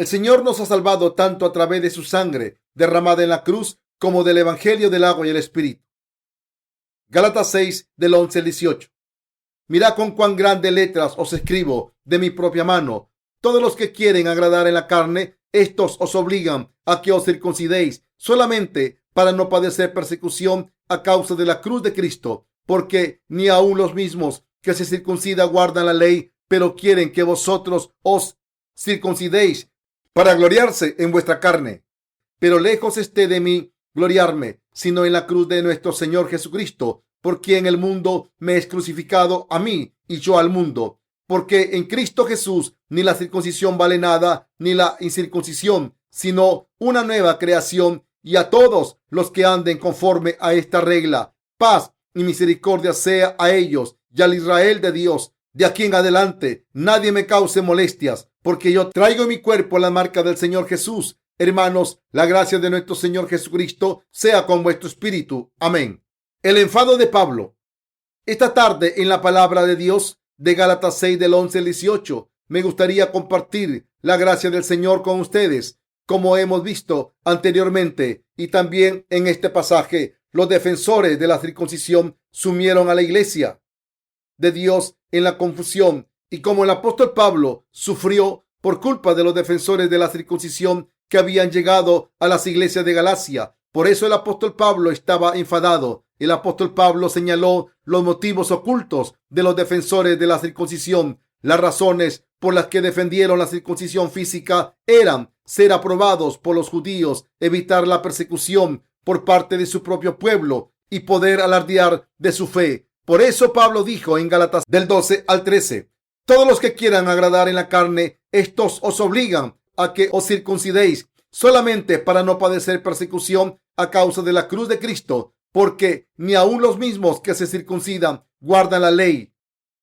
El Señor nos ha salvado tanto a través de su sangre derramada en la cruz como del Evangelio del agua y el Espíritu. Gálatas 6, del 11 al 18. Mirad con cuán grandes letras os escribo de mi propia mano. Todos los que quieren agradar en la carne, estos os obligan a que os circuncidéis solamente para no padecer persecución a causa de la cruz de Cristo, porque ni aun los mismos que se circuncidan guardan la ley, pero quieren que vosotros os circuncidéis para gloriarse en vuestra carne. Pero lejos esté de mí gloriarme, sino en la cruz de nuestro Señor Jesucristo, por quien el mundo me es crucificado a mí y yo al mundo. Porque en Cristo Jesús ni la circuncisión vale nada, ni la incircuncisión, sino una nueva creación. Y a todos los que anden conforme a esta regla, paz y misericordia sea a ellos y al Israel de Dios. De aquí en adelante nadie me cause molestias, porque yo traigo en mi cuerpo la marca del Señor Jesús. Hermanos, la gracia de nuestro Señor Jesucristo sea con vuestro espíritu. Amén. El enfado de Pablo. Esta tarde en la palabra de Dios de Gálatas 6 del 11 al 18, me gustaría compartir la gracia del Señor con ustedes. Como hemos visto anteriormente y también en este pasaje, los defensores de la circuncisión sumieron a la iglesia de Dios en la confusión, y como el apóstol Pablo sufrió por culpa de los defensores de la circuncisión que habían llegado a las iglesias de Galacia. Por eso el apóstol Pablo estaba enfadado. El apóstol Pablo señaló los motivos ocultos de los defensores de la circuncisión. Las razones por las que defendieron la circuncisión física eran ser aprobados por los judíos, evitar la persecución por parte de su propio pueblo y poder alardear de su fe. Por eso Pablo dijo en Gálatas del 12 al 13, todos los que quieran agradar en la carne, estos os obligan a que os circuncidéis solamente para no padecer persecución a causa de la cruz de Cristo, porque ni aun los mismos que se circuncidan guardan la ley,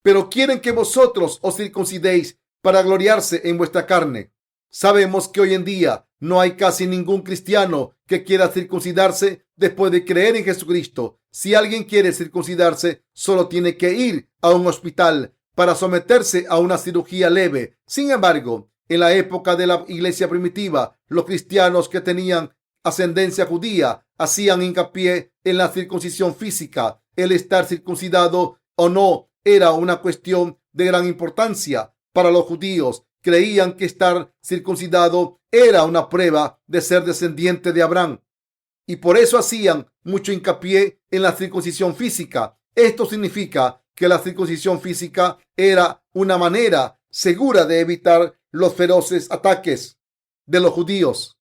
pero quieren que vosotros os circuncidéis para gloriarse en vuestra carne. Sabemos que hoy en día no hay casi ningún cristiano que quiera circuncidarse después de creer en Jesucristo. Si alguien quiere circuncidarse, solo tiene que ir a un hospital para someterse a una cirugía leve. Sin embargo, en la época de la iglesia primitiva, los cristianos que tenían ascendencia judía hacían hincapié en la circuncisión física. El estar circuncidado o no era una cuestión de gran importancia para los judíos. Creían que estar circuncidado era una prueba de ser descendiente de Abraham, y por eso hacían mucho hincapié en la circuncisión física. Esto significa que la circuncisión física era una manera segura de evitar los feroces ataques de los judíos.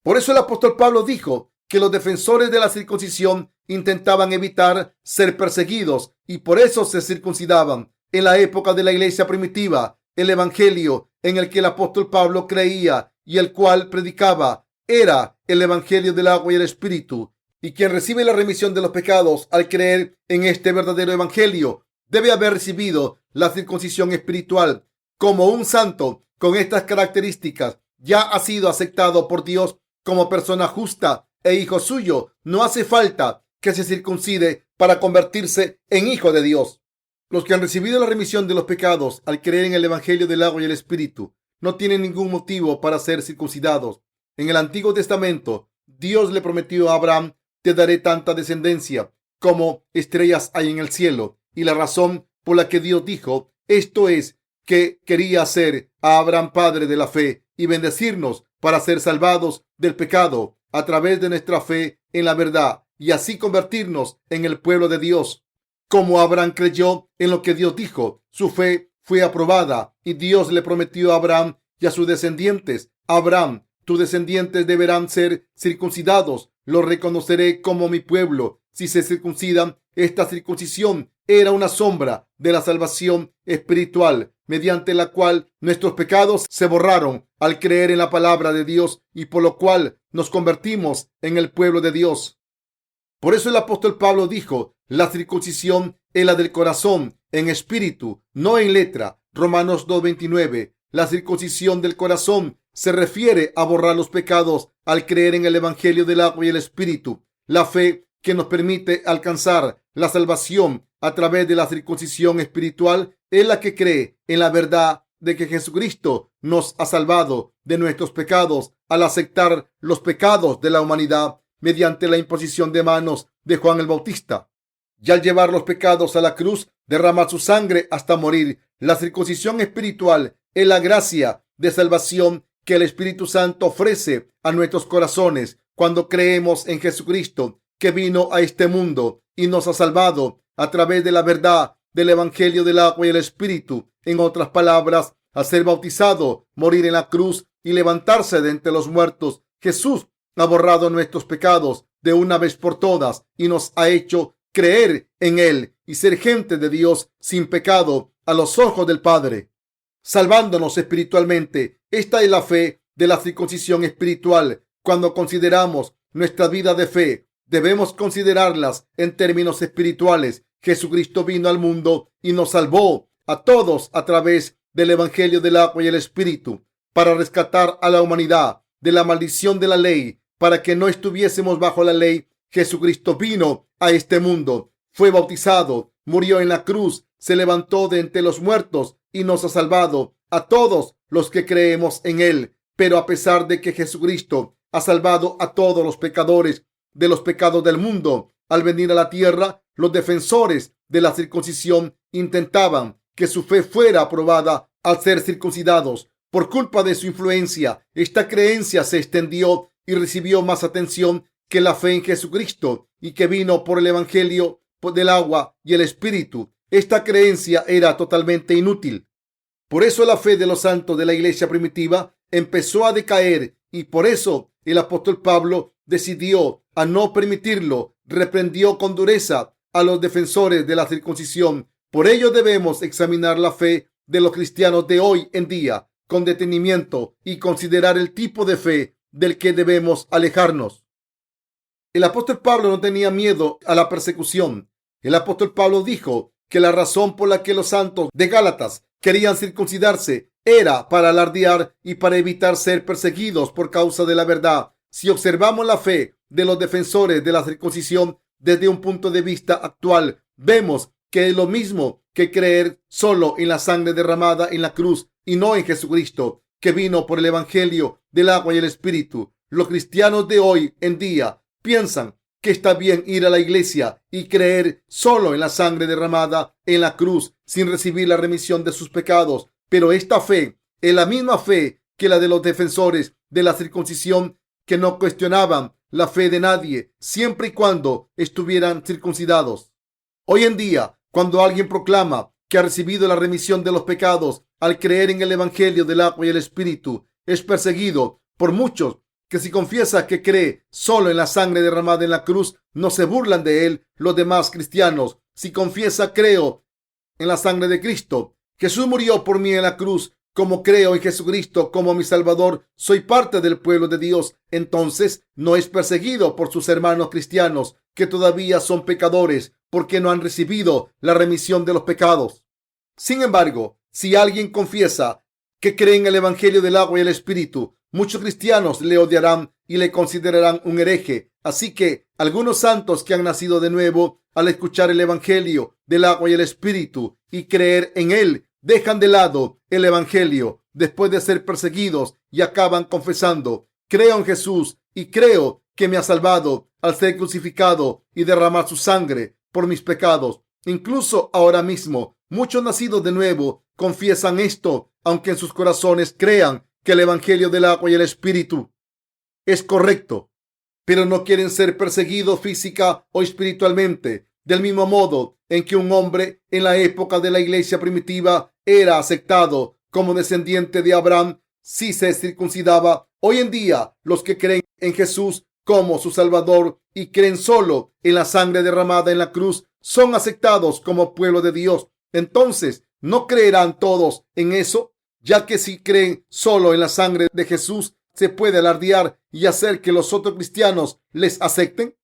Por eso el apóstol Pablo dijo que los defensores de la circuncisión intentaban evitar ser perseguidos y por eso se circuncidaban. En la época de la iglesia primitiva, el evangelio en el que el apóstol Pablo creía y el cual predicaba era el evangelio del agua y el espíritu. Y quien recibe la remisión de los pecados al creer en este verdadero evangelio debe haber recibido la circuncisión espiritual. Como un santo con estas características ya ha sido aceptado por Dios como persona justa e hijo suyo, no hace falta que se circuncide para convertirse en hijo de Dios. Los que han recibido la remisión de los pecados al creer en el evangelio del agua y el espíritu no tienen ningún motivo para ser circuncidados. En el Antiguo Testamento, Dios le prometió a Abraham: te daré tanta descendencia como estrellas hay en el cielo. Y la razón por la que Dios dijo esto es que quería hacer a Abraham padre de la fe y bendecirnos para ser salvados del pecado a través de nuestra fe en la verdad y así convertirnos en el pueblo de Dios. Como Abraham creyó en lo que Dios dijo, su fe fue aprobada y Dios le prometió a Abraham y a sus descendientes: Abraham, tus descendientes deberán ser circuncidados, los reconoceré como mi pueblo si se circuncidan. Esta circuncisión era una sombra de la salvación espiritual, mediante la cual nuestros pecados se borraron al creer en la palabra de Dios y por lo cual nos convertimos en el pueblo de Dios. Por eso el apóstol Pablo dijo: la circuncisión es la del corazón, en espíritu, no en letra. Romanos 2:29. La circuncisión del corazón se refiere a borrar los pecados al creer en el evangelio del agua y el espíritu. La fe que nos permite alcanzar la salvación a través de la circuncisión espiritual es la que cree en la verdad de que Jesucristo nos ha salvado de nuestros pecados al aceptar los pecados de la humanidad mediante la imposición de manos de Juan el Bautista. Y al llevar los pecados a la cruz, derramar su sangre hasta morir. La circuncisión espiritual es la gracia de salvación que el Espíritu Santo ofrece a nuestros corazones cuando creemos en Jesucristo, que vino a este mundo y nos ha salvado a través de la verdad del Evangelio del agua y el Espíritu. En otras palabras, al ser bautizado, morir en la cruz y levantarse de entre los muertos, Jesús ha borrado nuestros pecados de una vez por todas y nos ha hecho creer en Él y ser gente de Dios sin pecado a los ojos del Padre, salvándonos espiritualmente. Esta es la fe de la circuncisión espiritual. Cuando consideramos nuestra vida de fe, debemos considerarlas en términos espirituales. Jesucristo vino al mundo y nos salvó a todos a través del Evangelio del agua y el Espíritu para rescatar a la humanidad de la maldición de la ley, para que no estuviésemos bajo la ley. Jesucristo vino a este mundo, fue bautizado, murió en la cruz, se levantó de entre los muertos y nos ha salvado a todos los que creemos en Él. Pero a pesar de que Jesucristo ha salvado a todos los pecadores de los pecados del mundo, al venir a la tierra, los defensores de la circuncisión intentaban que su fe fuera aprobada al ser circuncidados. Por culpa de su influencia, esta creencia se extendió y recibió más atención que la fe en Jesucristo y que vino por el Evangelio del agua y el Espíritu. Esta creencia era totalmente inútil. Por eso la fe de los santos de la iglesia primitiva empezó a decaer y por eso el apóstol Pablo decidió a no permitirlo. Reprendió con dureza a los defensores de la circuncisión. Por ello debemos examinar la fe de los cristianos de hoy en día con detenimiento y considerar el tipo de fe del que debemos alejarnos. El apóstol Pablo no tenía miedo a la persecución. El apóstol Pablo dijo que la razón por la que los santos de Gálatas querían circuncidarse era para alardear y para evitar ser perseguidos por causa de la verdad. Si observamos la fe de los defensores de la circuncisión desde un punto de vista actual, vemos que es lo mismo que creer solo en la sangre derramada en la cruz y no en Jesucristo, que vino por el Evangelio del agua y el Espíritu. Los cristianos de hoy en día piensan que está bien ir a la iglesia y creer solo en la sangre derramada en la cruz sin recibir la remisión de sus pecados. Pero esta fe es la misma fe que la de los defensores de la circuncisión, que no cuestionaban la fe de nadie siempre y cuando estuvieran circuncidados. Hoy en día, cuando alguien proclama que ha recibido la remisión de los pecados al creer en el Evangelio del agua y el Espíritu, es perseguido por muchos que si confiesa que cree solo en la sangre derramada en la cruz, no se burlan de él los demás cristianos. Si confiesa creo en la sangre de Cristo, Jesús murió por mí en la cruz, como creo en Jesucristo como mi Salvador, soy parte del pueblo de Dios, entonces no es perseguido por sus hermanos cristianos que todavía son pecadores porque no han recibido la remisión de los pecados. Sin embargo, si alguien confiesa que cree en el Evangelio del agua y el Espíritu, muchos cristianos le odiarán y le considerarán un hereje. Así que algunos santos que han nacido de nuevo, al escuchar el Evangelio del agua y el Espíritu y creer en él, dejan de lado el Evangelio después de ser perseguidos y acaban confesando: creo en Jesús y creo que me ha salvado al ser crucificado y derramar su sangre por mis pecados. Incluso ahora mismo, muchos nacidos de nuevo confiesan esto, aunque en sus corazones crean que el Evangelio del agua y el Espíritu es correcto, pero no quieren ser perseguidos física o espiritualmente. Del mismo modo en que un hombre en la época de la iglesia primitiva era aceptado como descendiente de Abraham si se circuncidaba, hoy en día los que creen en Jesús como su Salvador y creen solo en la sangre derramada en la cruz son aceptados como pueblo de Dios. Entonces, ¿no creerán todos en eso? Ya que si creen solo en la sangre de Jesús, se puede alardear y hacer que los otros cristianos les acepten.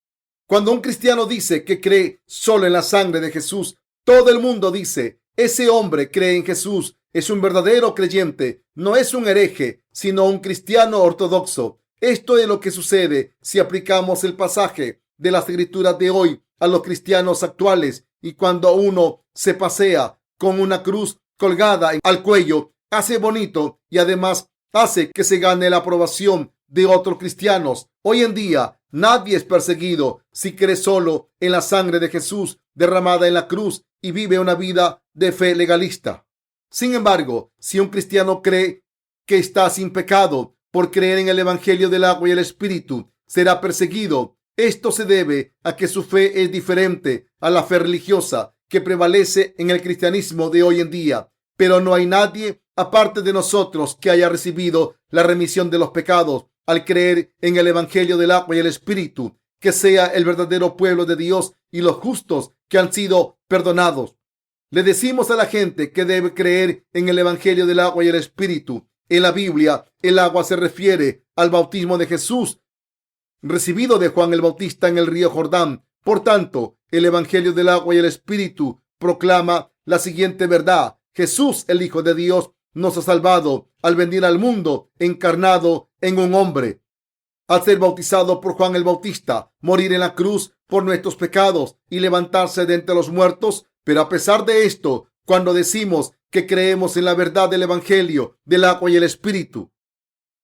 Cuando un cristiano dice que cree solo en la sangre de Jesús, todo el mundo dice: ese hombre cree en Jesús, es un verdadero creyente, no es un hereje, sino un cristiano ortodoxo. Esto es lo que sucede si aplicamos el pasaje de las Escrituras de hoy a los cristianos actuales. Y cuando uno se pasea con una cruz colgada al cuello hace bonito y además hace que se gane la aprobación de otros cristianos. Hoy en día nadie es perseguido si cree solo en la sangre de Jesús derramada en la cruz y vive una vida de fe legalista. Sin embargo, si un cristiano cree que está sin pecado por creer en el Evangelio del agua y el Espíritu, será perseguido. Esto se debe a que su fe es diferente a la fe religiosa que prevalece en el cristianismo de hoy en día. Pero no hay nadie aparte de nosotros que haya recibido la remisión de los pecados al creer en el Evangelio del agua y el Espíritu, que sea el verdadero pueblo de Dios y los justos que han sido perdonados. Le decimos a la gente que debe creer en el Evangelio del agua y el Espíritu. En la Biblia, el agua se refiere al bautismo de Jesús, recibido de Juan el Bautista en el río Jordán. Por tanto, el Evangelio del agua y el Espíritu proclama la siguiente verdad: Jesús, el Hijo de Dios, nos ha salvado al venir al mundo encarnado en un hombre, al ser bautizado por Juan el Bautista, morir en la cruz por nuestros pecados y levantarse de entre los muertos. Pero a pesar de esto, cuando decimos que creemos en la verdad del Evangelio del agua y el Espíritu,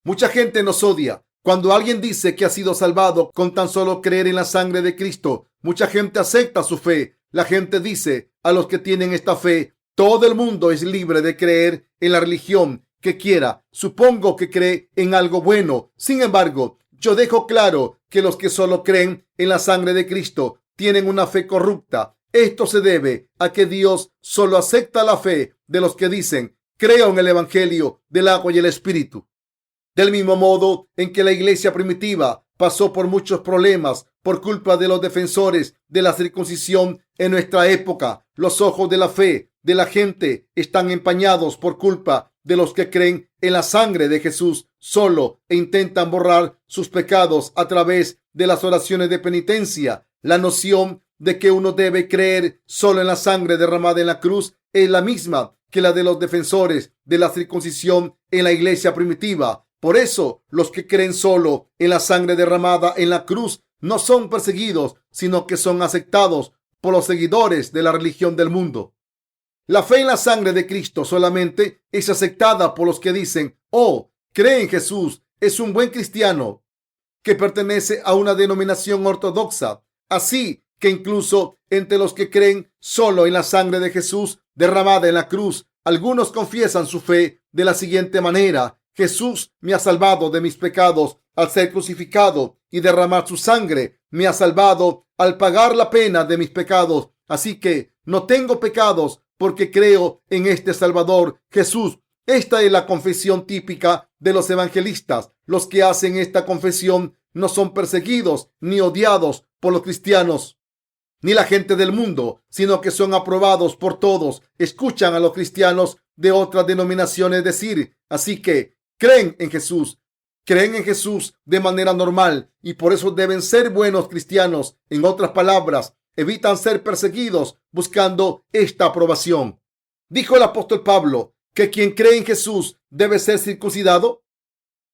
mucha gente nos odia. Cuando alguien dice que ha sido salvado con tan solo creer en la sangre de Cristo, mucha gente acepta su fe. La gente dice a los que tienen esta fe: todo el mundo es libre de creer en la religión que quiera. Supongo que cree en algo bueno. Sin embargo, yo dejo claro que los que solo creen en la sangre de Cristo tienen una fe corrupta. Esto se debe a que Dios solo acepta la fe de los que dicen: creo en el Evangelio del agua y el Espíritu. Del mismo modo en que la iglesia primitiva pasó por muchos problemas por culpa de los defensores de la circuncisión en nuestra época, los ojos de la fe de la gente están empañados por culpa de los que creen en la sangre de Jesús solo e intentan borrar sus pecados a través de las oraciones de penitencia. La noción de que uno debe creer solo en la sangre derramada en la cruz es la misma que la de los defensores de la circuncisión en la iglesia primitiva. Por eso, los que creen solo en la sangre derramada en la cruz no son perseguidos, sino que son aceptados por los seguidores de la religión del mundo. La fe en la sangre de Cristo solamente es aceptada por los que dicen: oh, cree en Jesús, es un buen cristiano que pertenece a una denominación ortodoxa. Así que incluso entre los que creen solo en la sangre de Jesús derramada en la cruz, algunos confiesan su fe de la siguiente manera: Jesús me ha salvado de mis pecados al ser crucificado y derramar su sangre. Me ha salvado al pagar la pena de mis pecados. Así que no tengo pecados porque creo en este Salvador Jesús. Esta es la confesión típica de los evangelistas. Los que hacen esta confesión no son perseguidos ni odiados por los cristianos ni la gente del mundo, sino que son aprobados por todos. Escuchan a los cristianos de otras denominaciones decir: así que creen en Jesús de manera normal y por eso deben ser buenos cristianos. En otras palabras, evitan ser perseguidos buscando esta aprobación. ¿Dijo el apóstol Pablo que quien cree en Jesús debe ser circuncidado?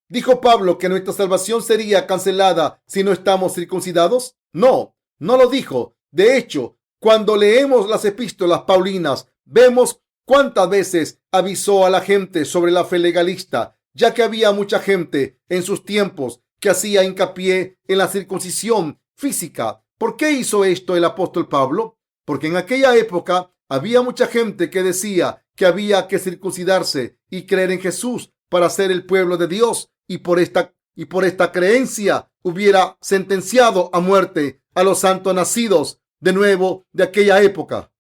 ¿Dijo Pablo que nuestra salvación sería cancelada si no estamos circuncidados? No, no lo dijo. De hecho, cuando leemos las epístolas paulinas, vemos cuántas veces avisó a la gente sobre la fe legalista, ya que había mucha gente en sus tiempos que hacía hincapié en la circuncisión física. ¿Por qué hizo esto el apóstol Pablo? Porque en aquella época había mucha gente que decía que había que circuncidarse y creer en Jesús para ser el pueblo de Dios, y por esta creencia hubiera sentenciado a muerte a los santos nacidos de nuevo de aquella época.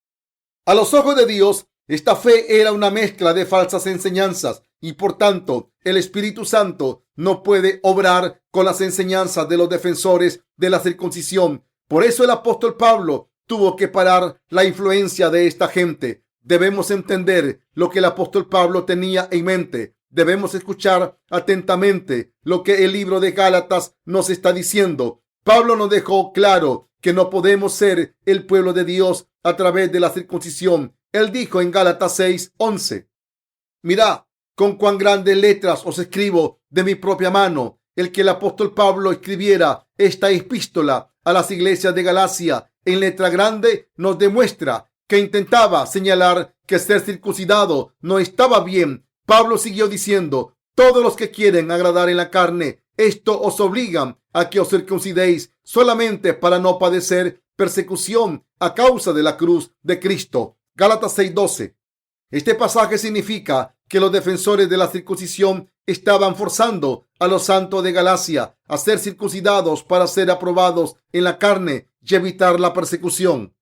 A los ojos de Dios, esta fe era una mezcla de falsas enseñanzas y por tanto el Espíritu Santo no puede obrar con las enseñanzas de los defensores de la circuncisión. Por eso el apóstol Pablo tuvo que parar la influencia de esta gente. Debemos entender lo que el apóstol Pablo tenía en mente. Debemos escuchar atentamente lo que el libro de Gálatas nos está diciendo. Pablo nos dejó claro que no podemos ser el pueblo de Dios a través de la circuncisión. Él dijo en Gálatas 6:11: mirad con cuán grandes letras os escribo de mi propia mano. El que el apóstol Pablo escribiera esta epístola a las iglesias de Galacia en letra grande nos demuestra que intentaba señalar que ser circuncidado no estaba bien, Pablo siguió diciendo: todos los que quieren agradar en la carne, esto os obligan a que os circuncidéis solamente para no padecer persecución a causa de la cruz de Cristo. Gálatas 6:12. Este pasaje significa que los defensores de la circuncisión estaban forzando a los santos de Galacia a ser circuncidados para ser aprobados en la carne y evitar la persecución.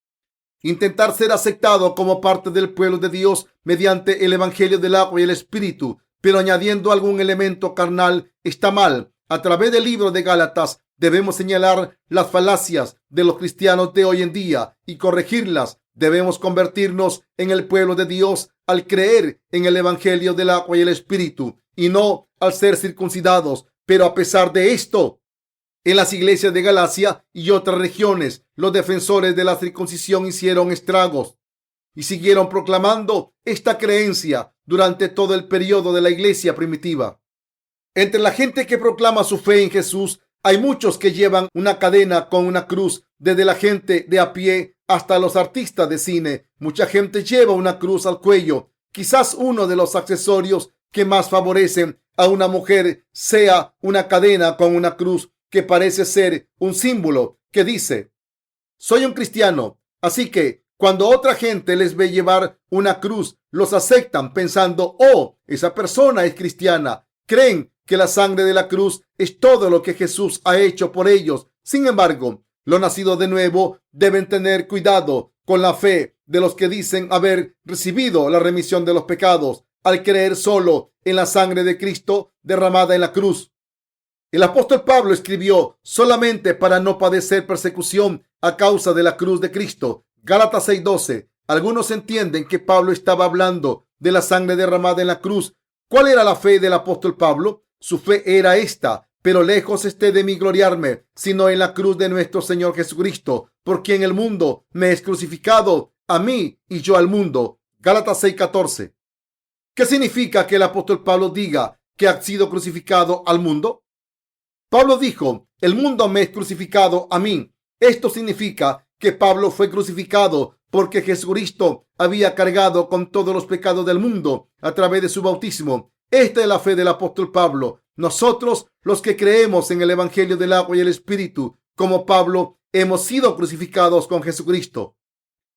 Intentar ser aceptado como parte del pueblo de Dios mediante el evangelio del agua y el espíritu, pero añadiendo algún elemento carnal, está mal. A través del libro de Gálatas debemos señalar las falacias de los cristianos de hoy en día y corregirlas. Debemos convertirnos en el pueblo de Dios al creer en el evangelio del agua y el espíritu, y no al ser circuncidados. Pero a pesar de esto, en las iglesias de Galacia y otras regiones, los defensores de la circuncisión hicieron estragos y siguieron proclamando esta creencia durante todo el periodo de la iglesia primitiva. Entre la gente que proclama su fe en Jesús, hay muchos que llevan una cadena con una cruz, desde la gente de a pie hasta los artistas de cine. Mucha gente lleva una cruz al cuello. Quizás uno de los accesorios que más favorecen a una mujer sea una cadena con una cruz que parece ser un símbolo que dice: soy un cristiano. Así que cuando otra gente les ve llevar una cruz, los aceptan pensando: oh, esa persona es cristiana. Creen que la sangre de la cruz es todo lo que Jesús ha hecho por ellos. Sin embargo, los nacidos de nuevo deben tener cuidado con la fe de los que dicen haber recibido la remisión de los pecados al creer solo en la sangre de Cristo derramada en la cruz. El apóstol Pablo escribió solamente para no padecer persecución a causa de la cruz de Cristo. Gálatas 6:12. Algunos entienden que Pablo estaba hablando de la sangre derramada en la cruz. ¿Cuál era la fe del apóstol Pablo? Su fe era esta: pero lejos esté de mí gloriarme, sino en la cruz de nuestro Señor Jesucristo, por quien el mundo me es crucificado, a mí y yo al mundo. Gálatas 6:14. ¿Qué significa que el apóstol Pablo diga que ha sido crucificado al mundo? Pablo dijo: el mundo me es crucificado a mí. Esto significa que Pablo fue crucificado porque Jesucristo había cargado con todos los pecados del mundo a través de su bautismo. Esta es la fe del apóstol Pablo. Nosotros, los que creemos en el evangelio del agua y el espíritu, como Pablo, hemos sido crucificados con Jesucristo.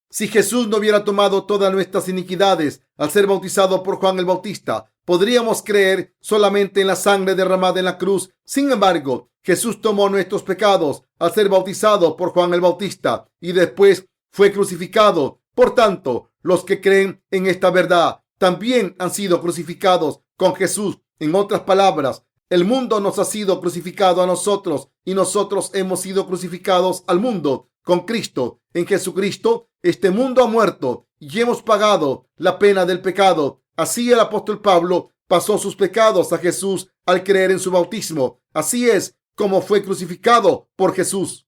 Si Jesús no hubiera tomado todas nuestras iniquidades al ser bautizado por Juan el Bautista, podríamos creer solamente en la sangre derramada en la cruz. Sin embargo, Jesús tomó nuestros pecados al ser bautizado por Juan el Bautista y después fue crucificado. Por tanto, los que creen en esta verdad también han sido crucificados con Jesús. En otras palabras, el mundo nos ha sido crucificado a nosotros y nosotros hemos sido crucificados al mundo con Cristo. En Jesucristo, este mundo ha muerto y hemos pagado la pena del pecado. Así el apóstol Pablo pasó sus pecados a Jesús al creer en su bautismo. Así es como fue crucificado por Jesús.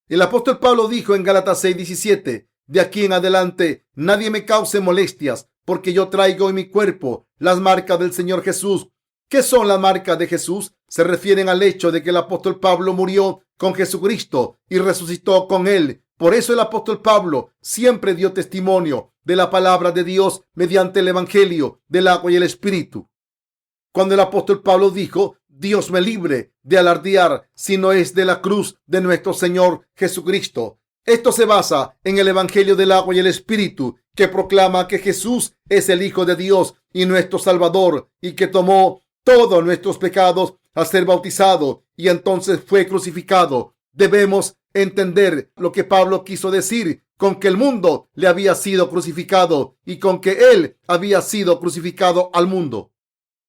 El apóstol Pablo dijo en Gálatas 6:17: de aquí en adelante nadie me cause molestias, porque yo traigo en mi cuerpo las marcas del Señor Jesús. ¿Qué son las marcas de Jesús? Se refieren al hecho de que el apóstol Pablo murió con Jesucristo y resucitó con él. Por eso el apóstol Pablo siempre dio testimonio de la palabra de Dios mediante el evangelio del agua y el espíritu. Cuando el apóstol Pablo dijo: Dios me libre de alardear si no es de la cruz de nuestro Señor Jesucristo, esto se basa en el evangelio del agua y el espíritu, que proclama que Jesús es el Hijo de Dios y nuestro Salvador, y que tomó todos nuestros pecados al ser bautizado y entonces fue crucificado. Debemos entender lo que Pablo quiso decir con que el mundo le había sido crucificado y con que él había sido crucificado al mundo.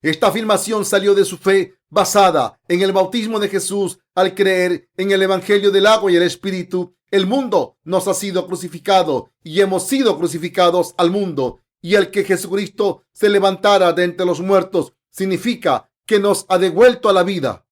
Esta afirmación salió de su fe basada en el bautismo de Jesús. Al creer en el evangelio del agua y el espíritu, el mundo nos ha sido crucificado y hemos sido crucificados al mundo. Y el que Jesucristo se levantara de entre los muertos significa que nos ha devuelto a la vida.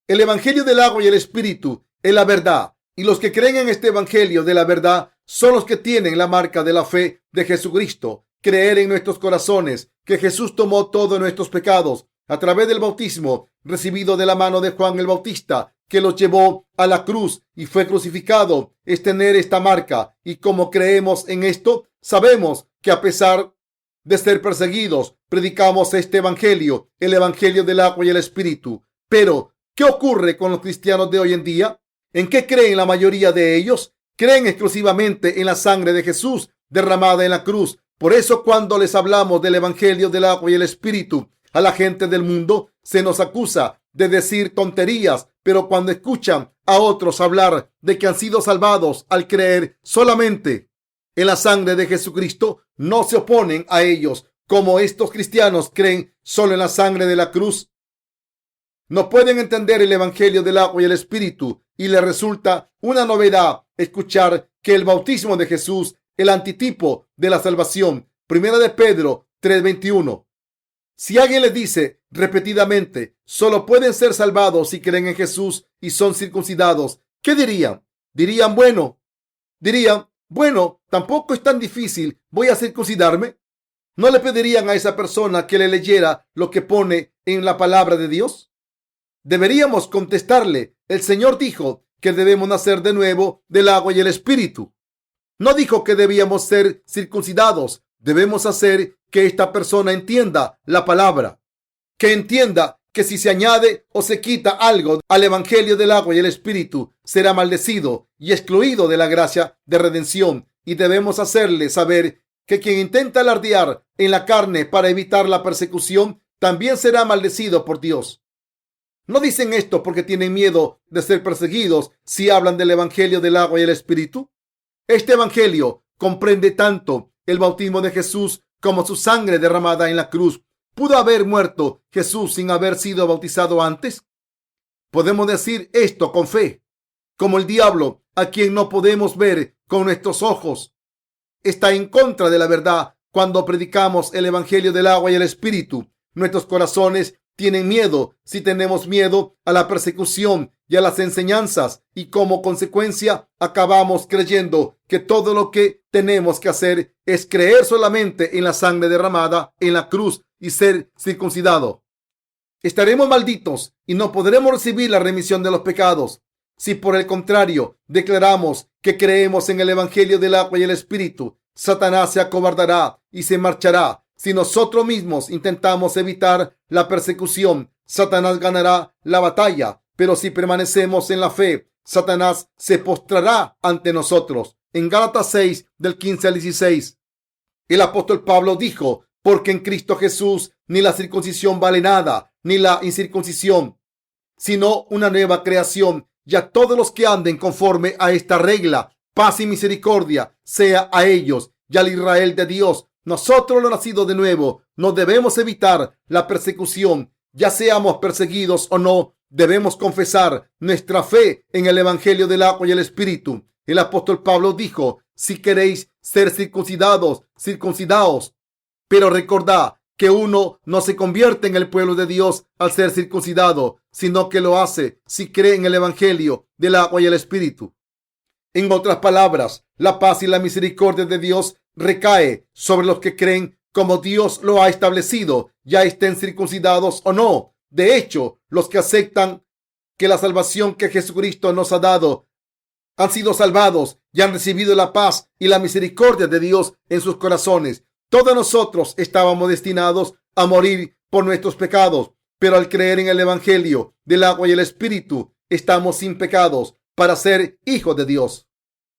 El evangelio del agua y el espíritu es la verdad, y los que creen en este evangelio de la verdad son los que tienen la marca de la fe de Jesucristo. Creer en nuestros corazones que Jesús tomó todos nuestros pecados a través del bautismo recibido de la mano de Juan el Bautista, que los llevó a la cruz y fue crucificado, es tener esta marca. Y como creemos en esto, sabemos que a pesar de ser perseguidos predicamos este evangelio, el evangelio del agua y el espíritu. Pero, ¿qué ocurre con los cristianos de hoy en día? ¿En qué creen la mayoría de ellos? Creen exclusivamente en la sangre de Jesús derramada en la cruz. Por eso, cuando les hablamos del evangelio del agua y el espíritu a la gente del mundo, se nos acusa de decir tonterías, pero cuando escuchan a otros hablar de que han sido salvados al creer solamente en la sangre de Jesucristo, no se oponen a ellos. Como estos cristianos creen solo en la sangre de la cruz, no pueden entender el evangelio del agua y el espíritu, y les resulta una novedad escuchar que el bautismo de Jesús, el antitipo de la salvación. Primera de Pedro 3:21. Si alguien les dice repetidamente, solo pueden ser salvados si creen en Jesús y son circuncidados, ¿qué dirían? Dirían, bueno, tampoco es tan difícil, voy a circuncidarme. ¿No le pedirían a esa persona que le leyera lo que pone en la palabra de Dios? Deberíamos contestarle, el Señor dijo que debemos nacer de nuevo del agua y el espíritu. No dijo que debíamos ser circuncidados. Debemos hacer que esta persona entienda la palabra, que entienda que si se añade o se quita algo al evangelio del agua y el espíritu, será maldecido y excluido de la gracia de redención. Y debemos hacerle saber que quien intenta alardear en la carne para evitar la persecución, también será maldecido por Dios. ¿No dicen esto porque tienen miedo de ser perseguidos si hablan del evangelio del agua y el espíritu? Este evangelio comprende tanto el bautismo de Jesús como su sangre derramada en la cruz. ¿Pudo haber muerto Jesús sin haber sido bautizado antes? Podemos decir esto con fe. Como el diablo, a quien no podemos ver con nuestros ojos, está en contra de la verdad cuando predicamos el evangelio del agua y el espíritu. Nuestros corazones tienen miedo si tenemos miedo a la persecución y a las enseñanzas, y como consecuencia acabamos creyendo que todo lo que tenemos que hacer es creer solamente en la sangre derramada en la cruz y ser circuncidado. Estaremos malditos y no podremos recibir la remisión de los pecados. Si por el contrario declaramos que creemos en el evangelio del agua y el espíritu, Satanás se acobardará y se marchará. Si nosotros mismos intentamos evitar la persecución, Satanás ganará la batalla. Pero si permanecemos en la fe, Satanás se postrará ante nosotros. En Gálatas 6, del 15 al 16, el apóstol Pablo dijo, porque en Cristo Jesús ni la circuncisión vale nada, ni la incircuncisión, sino una nueva creación. Y a todos los que anden conforme a esta regla, paz y misericordia sea a ellos y al Israel de Dios. Nosotros, los nacidos de nuevo, no debemos evitar la persecución, ya seamos perseguidos o no. Debemos confesar nuestra fe en el evangelio del agua y el espíritu. El apóstol Pablo dijo, si queréis ser circuncidados, circuncidaos. Pero recordad que uno no se convierte en el pueblo de Dios al ser circuncidado, sino que lo hace si cree en el evangelio del agua y el espíritu. En otras palabras, la paz y la misericordia de Dios recae sobre los que creen como Dios lo ha establecido, ya estén circuncidados o no. De hecho, los que aceptan que la salvación que Jesucristo nos ha dado han sido salvados y han recibido la paz y la misericordia de Dios en sus corazones. Todos nosotros estábamos destinados a morir por nuestros pecados, pero al creer en el evangelio del agua y el espíritu, estamos sin pecados para ser hijos de Dios.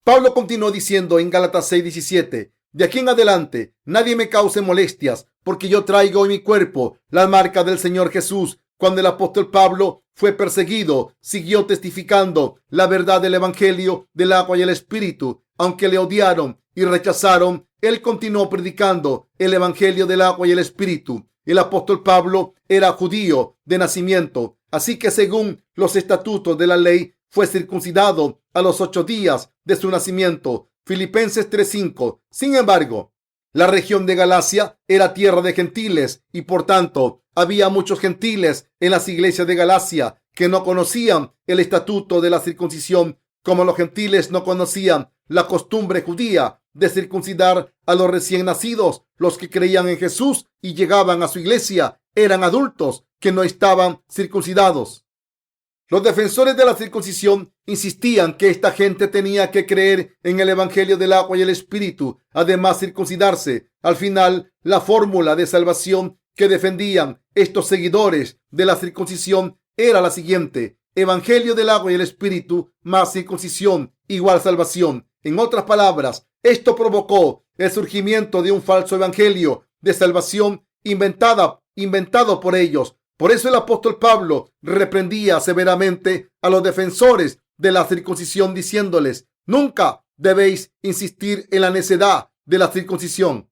Pablo continuó diciendo en Gálatas 6:17, de aquí en adelante nadie me cause molestias, porque yo traigo en mi cuerpo la marca del Señor Jesús. Cuando el apóstol Pablo fue perseguido, siguió testificando la verdad del evangelio del agua y el espíritu. Aunque le odiaron y rechazaron, él continuó predicando el evangelio del agua y el espíritu. El apóstol Pablo era judío de nacimiento, así que según los estatutos de la ley, fue circuncidado a los 8 días de su nacimiento. Filipenses 3:5. Sin embargo, la región de Galacia era tierra de gentiles y por tanto había muchos gentiles en las iglesias de Galacia que no conocían el estatuto de la circuncisión, como los gentiles no conocían la costumbre judía de circuncidar a los recién nacidos. Los que creían en Jesús y llegaban a su iglesia eran adultos que no estaban circuncidados. Los defensores de la circuncisión insistían que esta gente tenía que creer en el evangelio del agua y el espíritu, además circuncidarse. Al final, la fórmula de salvación que defendían estos seguidores de la circuncisión era la siguiente: evangelio del agua y el espíritu más circuncisión igual salvación. En otras palabras, esto provocó el surgimiento de un falso evangelio de salvación inventado por ellos. Por eso el apóstol Pablo reprendía severamente a los defensores de la circuncisión, diciéndoles: nunca debéis insistir en la necedad de la circuncisión.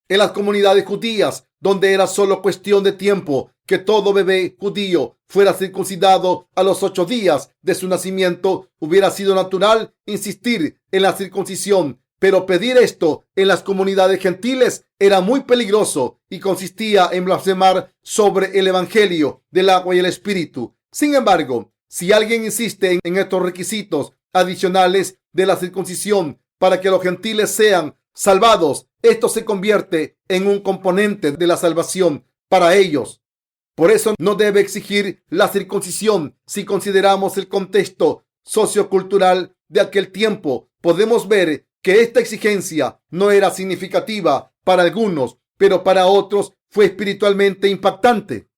En las comunidades judías, donde era solo cuestión de tiempo que todo bebé judío fuera circuncidado a los 8 días de su nacimiento, hubiera sido natural insistir en la circuncisión. Pero pedir esto en las comunidades gentiles era muy peligroso y consistía en blasfemar sobre el evangelio del agua y el espíritu. Sin embargo, si alguien insiste en estos requisitos adicionales de la circuncisión para que los gentiles sean salvados, esto se convierte en un componente de la salvación para ellos. Por eso no debe exigir la circuncisión. Si consideramos el contexto sociocultural de aquel tiempo, podemos ver que esta exigencia no era significativa para algunos, pero para otros fue espiritualmente impactante.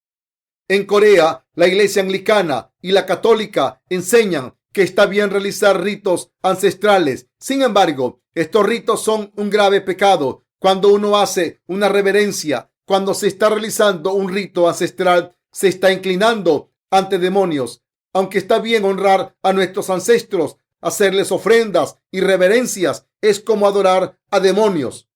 En Corea, la iglesia anglicana y la católica enseñan que está bien realizar ritos ancestrales. Sin embargo, estos ritos son un grave pecado. Cuando uno hace una reverencia, cuando se está realizando un rito ancestral, se está inclinando ante demonios. Aunque está bien honrar a nuestros ancestros, hacerles ofrendas y reverencias, es como adorar a demonios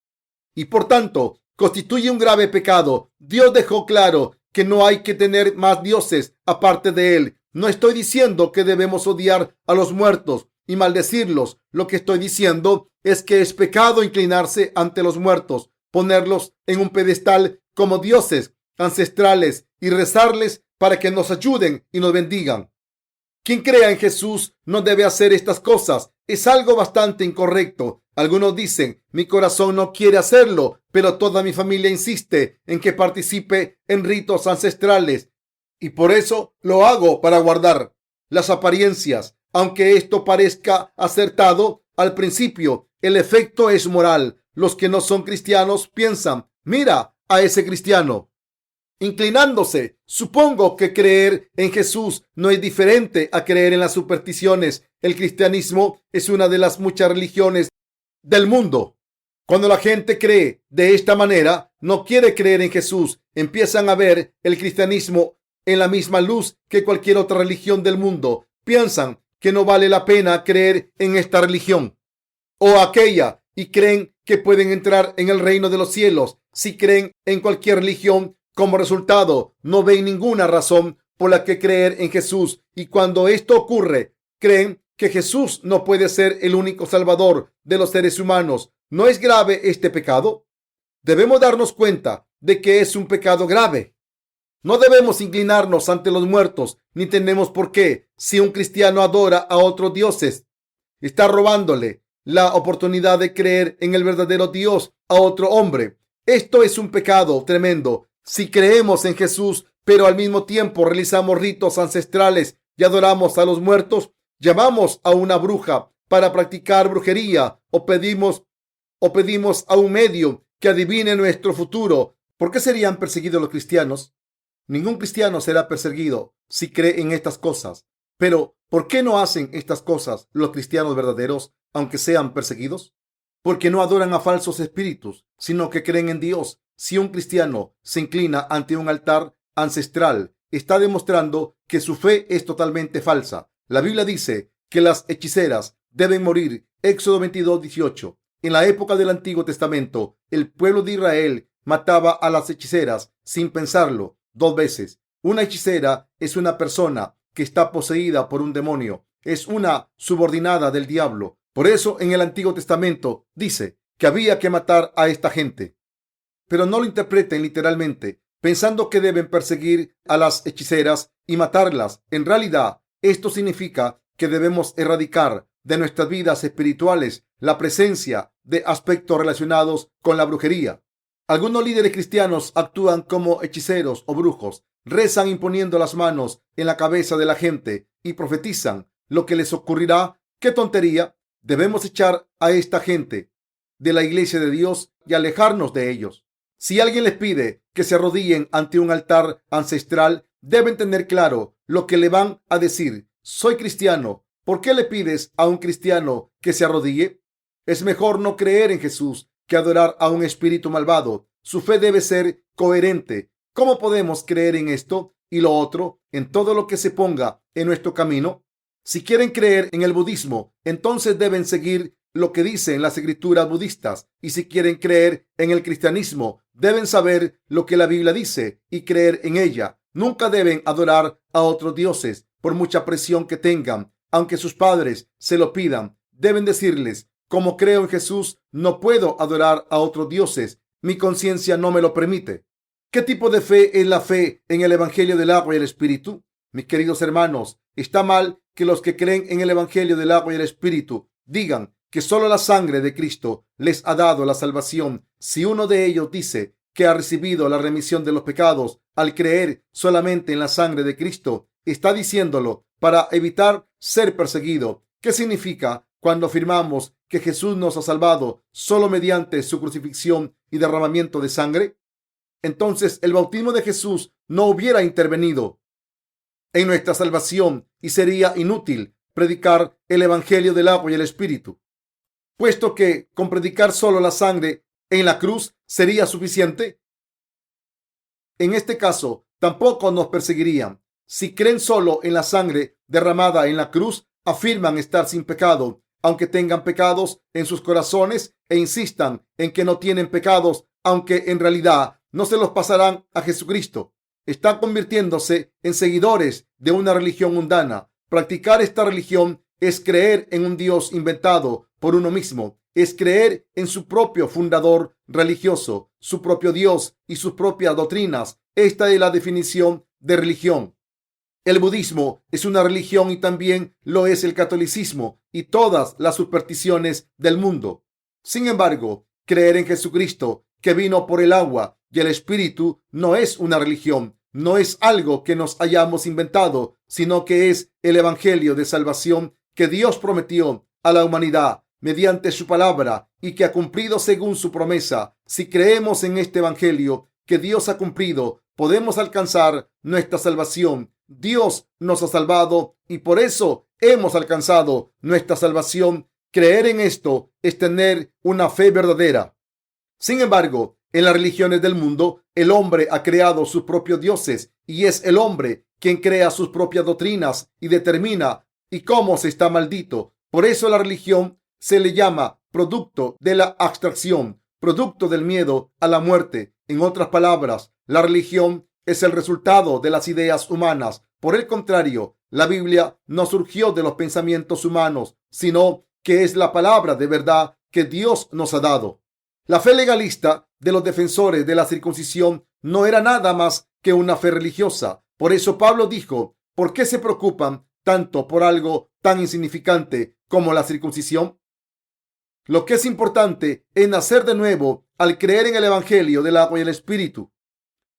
y por tanto constituye un grave pecado. Dios dejó claro que no hay que tener más dioses aparte de Él. No estoy diciendo que debemos odiar a los muertos y maldecirlos. Lo que estoy diciendo es que es pecado inclinarse ante los muertos, ponerlos en un pedestal como dioses ancestrales y rezarles para que nos ayuden y nos bendigan. Quien crea en Jesús no debe hacer estas cosas. Es algo bastante incorrecto. Algunos dicen: mi corazón no quiere hacerlo, pero toda mi familia insiste en que participe en ritos ancestrales y por eso lo hago para guardar las apariencias. Aunque esto parezca acertado al principio, el efecto es moral. Los que no son cristianos piensan: mira a ese cristiano inclinándose. Supongo que creer en Jesús no es diferente a creer en las supersticiones. El cristianismo es una de las muchas religiones del mundo. Cuando la gente cree de esta manera, no quiere creer en Jesús. Empiezan a ver el cristianismo en la misma luz que cualquier otra religión del mundo. Piensan que no vale la pena creer en esta religión o aquella y creen que pueden entrar en el reino de los cielos si creen en cualquier religión. Como resultado, no ven ninguna razón por la que creer en Jesús, y cuando esto ocurre, creen que Jesús no puede ser el único salvador de los seres humanos. ¿No es grave este pecado? Debemos darnos cuenta de que es un pecado grave. No debemos inclinarnos ante los muertos, ni tenemos por qué. Si un cristiano adora a otros dioses, está robándole la oportunidad de creer en el verdadero Dios a otro hombre. Esto es un pecado tremendo. Si creemos en Jesús, pero al mismo tiempo realizamos ritos ancestrales y adoramos a los muertos, llamamos a una bruja para practicar brujería o pedimos a un medio que adivine nuestro futuro, ¿por qué serían perseguidos los cristianos? Ningún cristiano será perseguido si cree en estas cosas. Pero, ¿por qué no hacen estas cosas los cristianos verdaderos, aunque sean perseguidos? Porque no adoran a falsos espíritus, sino que creen en Dios. Si un cristiano se inclina ante un altar ancestral, está demostrando que su fe es totalmente falsa. La Biblia dice que las hechiceras deben morir. Éxodo 22:18. En la época del Antiguo Testamento, el pueblo de Israel mataba a las hechiceras sin pensarlo 2 veces. Una hechicera es una persona que está poseída por un demonio. Es una subordinada del diablo. Por eso en el Antiguo Testamento dice que había que matar a esta gente. Pero no lo interpreten literalmente, pensando que deben perseguir a las hechiceras y matarlas. En realidad, esto significa que debemos erradicar de nuestras vidas espirituales la presencia de aspectos relacionados con la brujería. Algunos líderes cristianos actúan como hechiceros o brujos, rezan imponiendo las manos en la cabeza de la gente y profetizan lo que les ocurrirá. ¡Qué tontería! Debemos echar a esta gente de la iglesia de Dios y alejarnos de ellos. Si alguien les pide que se arrodillen ante un altar ancestral, deben tener claro lo que le van a decir. Soy cristiano. ¿Por qué le pides a un cristiano que se arrodille? Es mejor no creer en Jesús que adorar a un espíritu malvado. Su fe debe ser coherente. ¿Cómo podemos creer en esto y lo otro en todo lo que se ponga en nuestro camino? Si quieren creer en el budismo, entonces deben seguir lo que dicen las escrituras budistas. Y si quieren creer en el cristianismo, deben saber lo que la Biblia dice y creer en ella. Nunca deben adorar a otros dioses por mucha presión que tengan, aunque sus padres se lo pidan. Deben decirles: como creo en Jesús, no puedo adorar a otros dioses. Mi conciencia no me lo permite. ¿Qué tipo de fe es la fe en el Evangelio del agua y el Espíritu? Mis queridos hermanos, está mal que los que creen en el Evangelio del agua y el Espíritu digan que solo la sangre de Cristo les ha dado la salvación. Si uno de ellos dice que ha recibido la remisión de los pecados al creer solamente en la sangre de Cristo, está diciéndolo para evitar ser perseguido. ¿Qué significa cuando afirmamos que Jesús nos ha salvado solo mediante su crucifixión y derramamiento de sangre? Entonces el bautismo de Jesús no hubiera intervenido en nuestra salvación y sería inútil predicar el Evangelio del agua y el Espíritu, puesto que con predicar solo la sangre en la cruz sería suficiente. En este caso, tampoco nos perseguirían. Si creen solo en la sangre derramada en la cruz, afirman estar sin pecado, aunque tengan pecados en sus corazones, e insistan en que no tienen pecados, aunque en realidad no se los pasarán a Jesucristo. Están convirtiéndose en seguidores de una religión mundana. Practicar esta religión es creer en un Dios inventado por uno mismo. Es creer en su propio fundador religioso, su propio Dios y sus propias doctrinas. Esta es la definición de religión. El budismo es una religión y también lo es el catolicismo y todas las supersticiones del mundo. Sin embargo, creer en Jesucristo, que vino por el agua y el Espíritu, no es una religión, no es algo que nos hayamos inventado, sino que es el Evangelio de salvación que Dios prometió a la humanidad mediante su palabra y que ha cumplido según su promesa. Si creemos en este Evangelio que Dios ha cumplido, podemos alcanzar nuestra salvación. Dios nos ha salvado y por eso hemos alcanzado nuestra salvación. Creer en esto es tener una fe verdadera. Sin embargo, en las religiones del mundo, el hombre ha creado sus propios dioses y es el hombre quien crea sus propias doctrinas y determina y cómo se está maldito. Por eso la religión se le llama producto de la abstracción, producto del miedo a la muerte. En otras palabras, la religión es el resultado de las ideas humanas. Por el contrario, la Biblia no surgió de los pensamientos humanos, sino que es la palabra de verdad que Dios nos ha dado. La fe legalista de los defensores de la circuncisión no era nada más que una fe religiosa. Por eso Pablo dijo: ¿por qué se preocupan tanto por algo tan insignificante como la circuncisión? Lo que es importante es nacer de nuevo al creer en el Evangelio del agua y el Espíritu.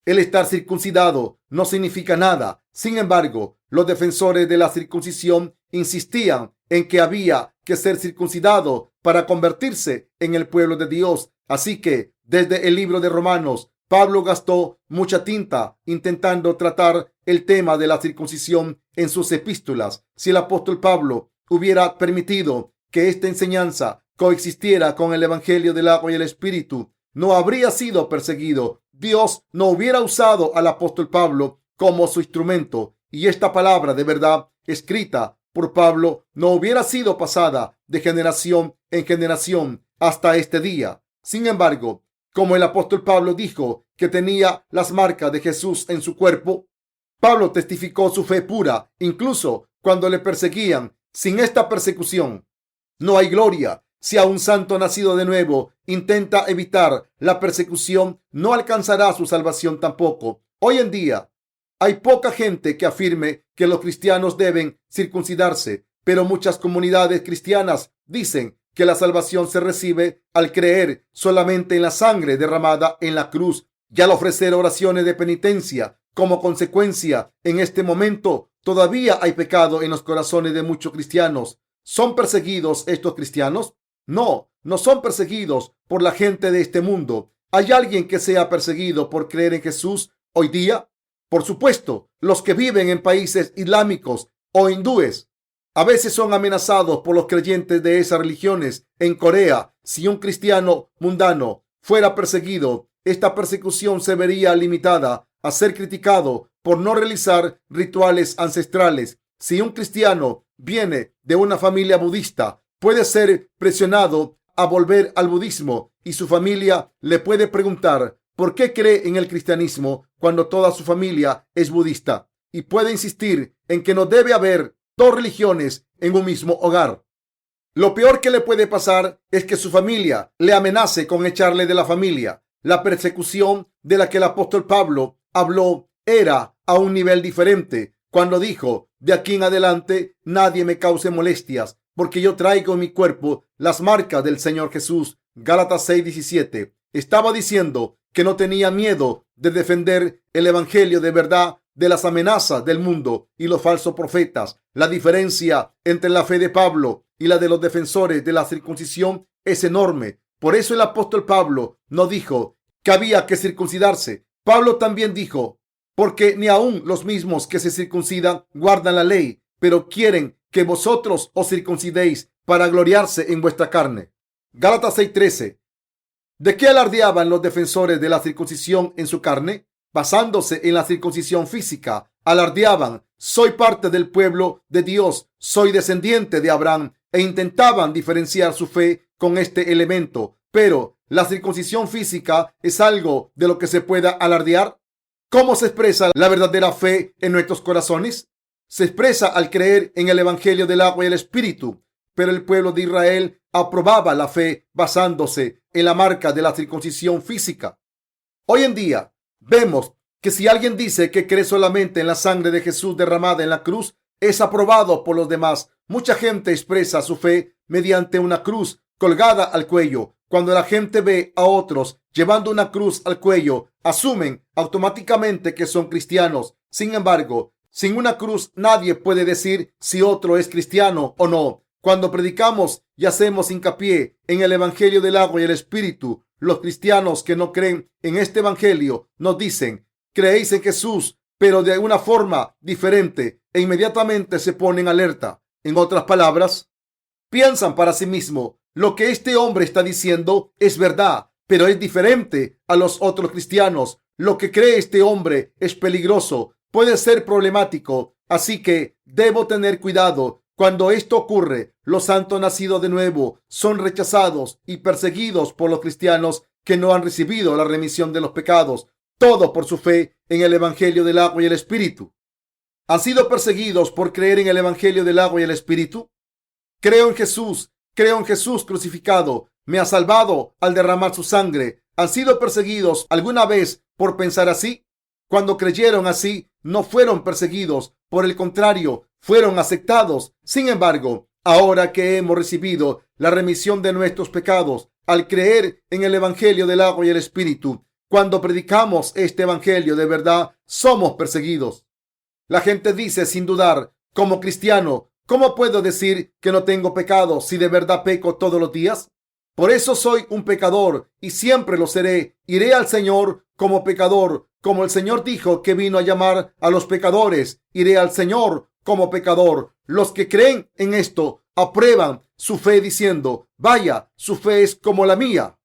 El estar circuncidado no significa nada. Sin embargo, los defensores de la circuncisión insistían en que había que ser circuncidado para convertirse en el pueblo de Dios. Así que, desde el libro de Romanos, Pablo gastó mucha tinta intentando tratar el tema de la circuncisión en sus epístolas. Si el apóstol Pablo hubiera permitido que esta enseñanza coexistiera con el Evangelio del agua y el Espíritu, no habría sido perseguido. Dios no hubiera usado al apóstol Pablo como su instrumento y esta palabra de verdad escrita por Pablo no hubiera sido pasada de generación en generación hasta este día. Sin embargo, como el apóstol Pablo dijo que tenía las marcas de Jesús en su cuerpo, Pablo testificó su fe pura incluso cuando le perseguían. Sin esta persecución no hay gloria. Si a un santo nacido de nuevo intenta evitar la persecución, no alcanzará su salvación tampoco. Hoy en día hay poca gente que afirme que los cristianos deben circuncidarse, pero muchas comunidades cristianas dicen que la salvación se recibe al creer solamente en la sangre derramada en la cruz y al ofrecer oraciones de penitencia. Como consecuencia, en este momento todavía hay pecado en los corazones de muchos cristianos. ¿Son perseguidos estos cristianos? No, no son perseguidos por la gente de este mundo. ¿Hay alguien que sea perseguido por creer en Jesús hoy día? Por supuesto, los que viven en países islámicos o hindúes a veces son amenazados por los creyentes de esas religiones. En Corea, si un cristiano mundano fuera perseguido, esta persecución se vería limitada a ser criticado por no realizar rituales ancestrales. Si un cristiano viene de una familia budista, puede ser presionado a volver al budismo y su familia le puede preguntar por qué cree en el cristianismo cuando toda su familia es budista, y puede insistir en que no debe haber dos religiones en un mismo hogar. Lo peor que le puede pasar es que su familia le amenace con echarle de la familia. La persecución de la que el apóstol Pablo habló era a un nivel diferente cuando dijo: de aquí en adelante nadie me cause molestias, porque yo traigo en mi cuerpo las marcas del Señor Jesús. Gálatas 6:17. Estaba diciendo que no tenía miedo de defender el evangelio de verdad de las amenazas del mundo y los falsos profetas. La diferencia entre la fe de Pablo y la de los defensores de la circuncisión es enorme. Por eso el apóstol Pablo no dijo que había que circuncidarse. Pablo también dijo: porque ni aun los mismos que se circuncidan guardan la ley, pero quieren que vosotros os circuncidéis para gloriarse en vuestra carne. Gálatas 6:13. ¿De qué alardeaban los defensores de la circuncisión en su carne? Basándose en la circuncisión física, alardeaban: soy parte del pueblo de Dios, soy descendiente de Abraham, e intentaban diferenciar su fe con este elemento. Pero la circuncisión física es algo de lo que se pueda alardear. ¿Cómo se expresa la verdadera fe en nuestros corazones? Se expresa al creer en el evangelio del agua y el espíritu. Pero el pueblo de Israel aprobaba la fe basándose en la marca de la circuncisión física. Hoy en día vemos que si alguien dice que cree solamente en la sangre de Jesús derramada en la cruz, es aprobado por los demás. Mucha gente expresa su fe mediante una cruz colgada al cuello. Cuando la gente ve a otros llevando una cruz al cuello, asumen automáticamente que son cristianos. Sin embargo, sin una cruz nadie puede decir si otro es cristiano o no. Cuando predicamos y hacemos hincapié en el evangelio del agua y el espíritu, los cristianos que no creen en este evangelio nos dicen: creéis en Jesús, pero de una forma diferente, e inmediatamente se ponen alerta. En otras palabras, piensan para sí mismos: lo que este hombre está diciendo es verdad, pero es diferente a los otros cristianos. Lo que cree este hombre es peligroso, puede ser problemático, así que debo tener cuidado. Cuando esto ocurre, los santos nacidos de nuevo son rechazados y perseguidos por los cristianos que no han recibido la remisión de los pecados, todo por su fe en el evangelio del agua y el espíritu. ¿Han sido perseguidos por creer en el evangelio del agua y el espíritu? Creo en Jesús crucificado, me ha salvado al derramar su sangre. ¿Han sido perseguidos alguna vez por pensar así? Cuando creyeron así, no fueron perseguidos, por el contrario, fueron aceptados. Sin embargo, ahora que hemos recibido la remisión de nuestros pecados al creer en el evangelio del agua y el espíritu, cuando predicamos este evangelio de verdad, somos perseguidos. La gente dice sin dudar: como cristiano, ¿cómo puedo decir que no tengo pecado si de verdad peco todos los días? Por eso soy un pecador y siempre lo seré. Iré al Señor como pecador, como el Señor dijo que vino a llamar a los pecadores. Iré al Señor como pecador. Los que creen en esto aprueban su fe diciendo: vaya, su fe es como la mía.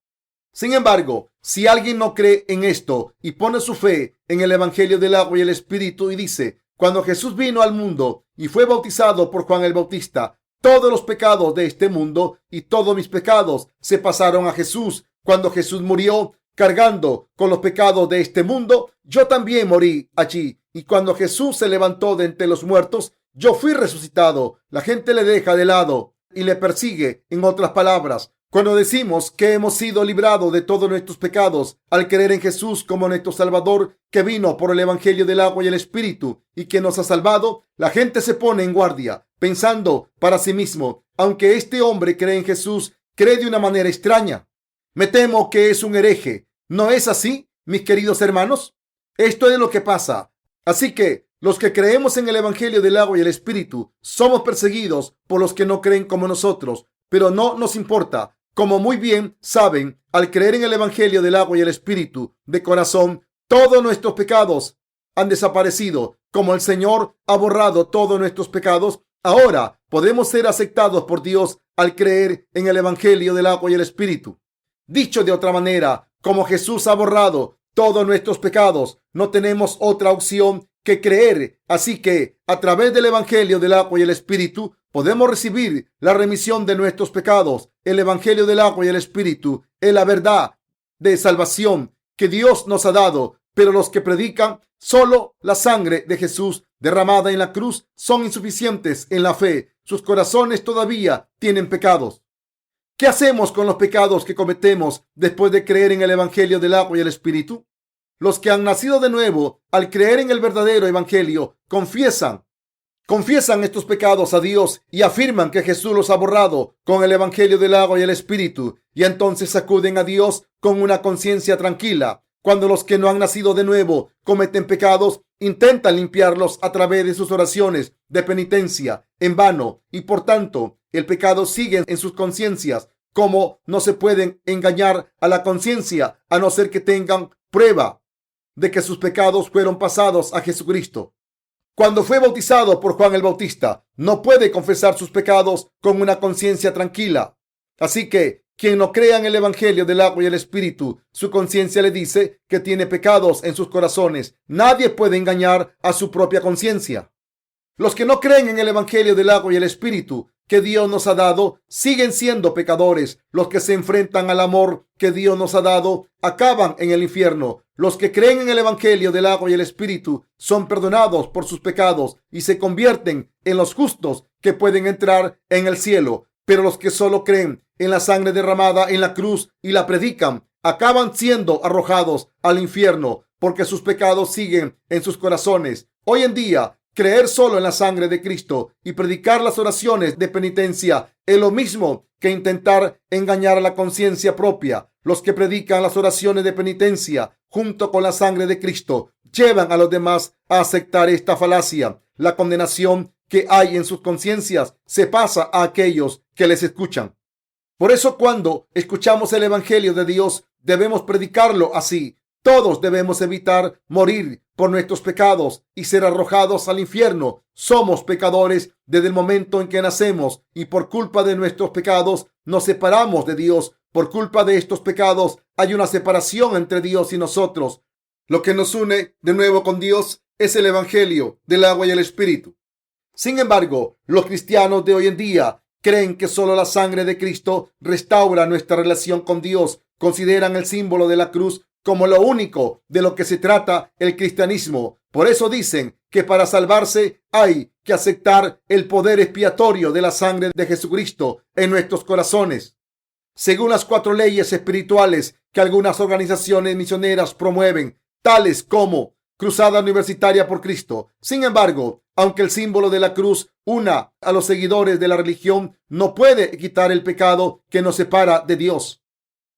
Sin embargo, si alguien no cree en esto y pone su fe en el evangelio del agua y el espíritu y dice: cuando Jesús vino al mundo y fue bautizado por Juan el Bautista, todos los pecados de este mundo y todos mis pecados se pasaron a Jesús. Cuando Jesús murió cargando con los pecados de este mundo, yo también morí allí. Y cuando Jesús se levantó de entre los muertos, yo fui resucitado. La gente le deja de lado y le persigue. En otras palabras, cuando decimos que hemos sido librados de todos nuestros pecados al creer en Jesús como nuestro Salvador, que vino por el evangelio del agua y el espíritu y que nos ha salvado, la gente se pone en guardia, pensando para sí mismo: aunque este hombre cree en Jesús, cree de una manera extraña. Me temo que es un hereje. ¿No es así, mis queridos hermanos? Esto es lo que pasa. Así que los que creemos en el evangelio del agua y el espíritu somos perseguidos por los que no creen como nosotros, pero no nos importa Como muy bien saben, al creer en el Evangelio del agua y el Espíritu de corazón, todos nuestros pecados han desaparecido. Como el Señor ha borrado todos nuestros pecados, ahora podemos ser aceptados por Dios al creer en el Evangelio del agua y el Espíritu. Dicho de otra manera, como Jesús ha borrado todos nuestros pecados, no tenemos otra opción que creer. Así que a través del Evangelio del agua y el Espíritu podemos recibir la remisión de nuestros pecados. El Evangelio del agua y el Espíritu es la verdad de salvación que Dios nos ha dado, pero los que predican solo la sangre de Jesús derramada en la cruz son insuficientes en la fe. Sus corazones todavía tienen pecados. ¿Qué hacemos con los pecados que cometemos después de creer en el Evangelio del agua y el Espíritu? Los que han nacido de nuevo, al creer en el verdadero Evangelio, confiesan estos pecados a Dios y afirman que Jesús los ha borrado con el Evangelio del agua y el Espíritu, y entonces acuden a Dios con una conciencia tranquila. Cuando los que no han nacido de nuevo cometen pecados, intentan limpiarlos a través de sus oraciones de penitencia en vano, y por tanto el pecado sigue en sus conciencias. Como no se pueden engañar a la conciencia a no ser que tengan prueba de que sus pecados fueron pasados a Jesucristo. Cuando fue bautizado por Juan el Bautista, no puede confesar sus pecados con una conciencia tranquila. Así que quien no crea en el Evangelio del agua y el Espíritu, su conciencia le dice que tiene pecados en sus corazones. Nadie puede engañar a su propia conciencia. Los que no creen en el Evangelio del agua y el Espíritu que Dios nos ha dado siguen siendo pecadores. Los que se enfrentan al amor que Dios nos ha dado acaban en el infierno. Los que creen en el Evangelio del agua y el Espíritu son perdonados por sus pecados y se convierten en los justos que pueden entrar en el cielo. Pero los que solo creen en la sangre derramada en la cruz y la predican acaban siendo arrojados al infierno porque sus pecados siguen en sus corazones. Hoy en día, creer solo en la sangre de Cristo y predicar las oraciones de penitencia es lo mismo que intentar engañar a la conciencia propia. Los que predican las oraciones de penitencia junto con la sangre de Cristo llevan a los demás a aceptar esta falacia. La condenación que hay en sus conciencias se pasa a aquellos que les escuchan. Por eso, cuando escuchamos el Evangelio de Dios, debemos predicarlo así. Todos debemos evitar morir por nuestros pecados y ser arrojados al infierno. Somos pecadores desde el momento en que nacemos y por culpa de nuestros pecados nos separamos de Dios. Por culpa de estos pecados hay una separación entre Dios y nosotros. Lo que nos une de nuevo con Dios es el Evangelio del agua y el Espíritu. Sin embargo, los cristianos de hoy en día creen que solo la sangre de Cristo restaura nuestra relación con Dios. Consideran el símbolo de la cruz como lo único de lo que se trata el cristianismo. Por eso dicen que para salvarse hay que aceptar el poder expiatorio de la sangre de Jesucristo en nuestros corazones. Según las 4 leyes espirituales que algunas organizaciones misioneras promueven, tales como Cruzada Universitaria por Cristo. Sin embargo, aunque el símbolo de la cruz una a los seguidores de la religión, no puede quitar el pecado que nos separa de Dios.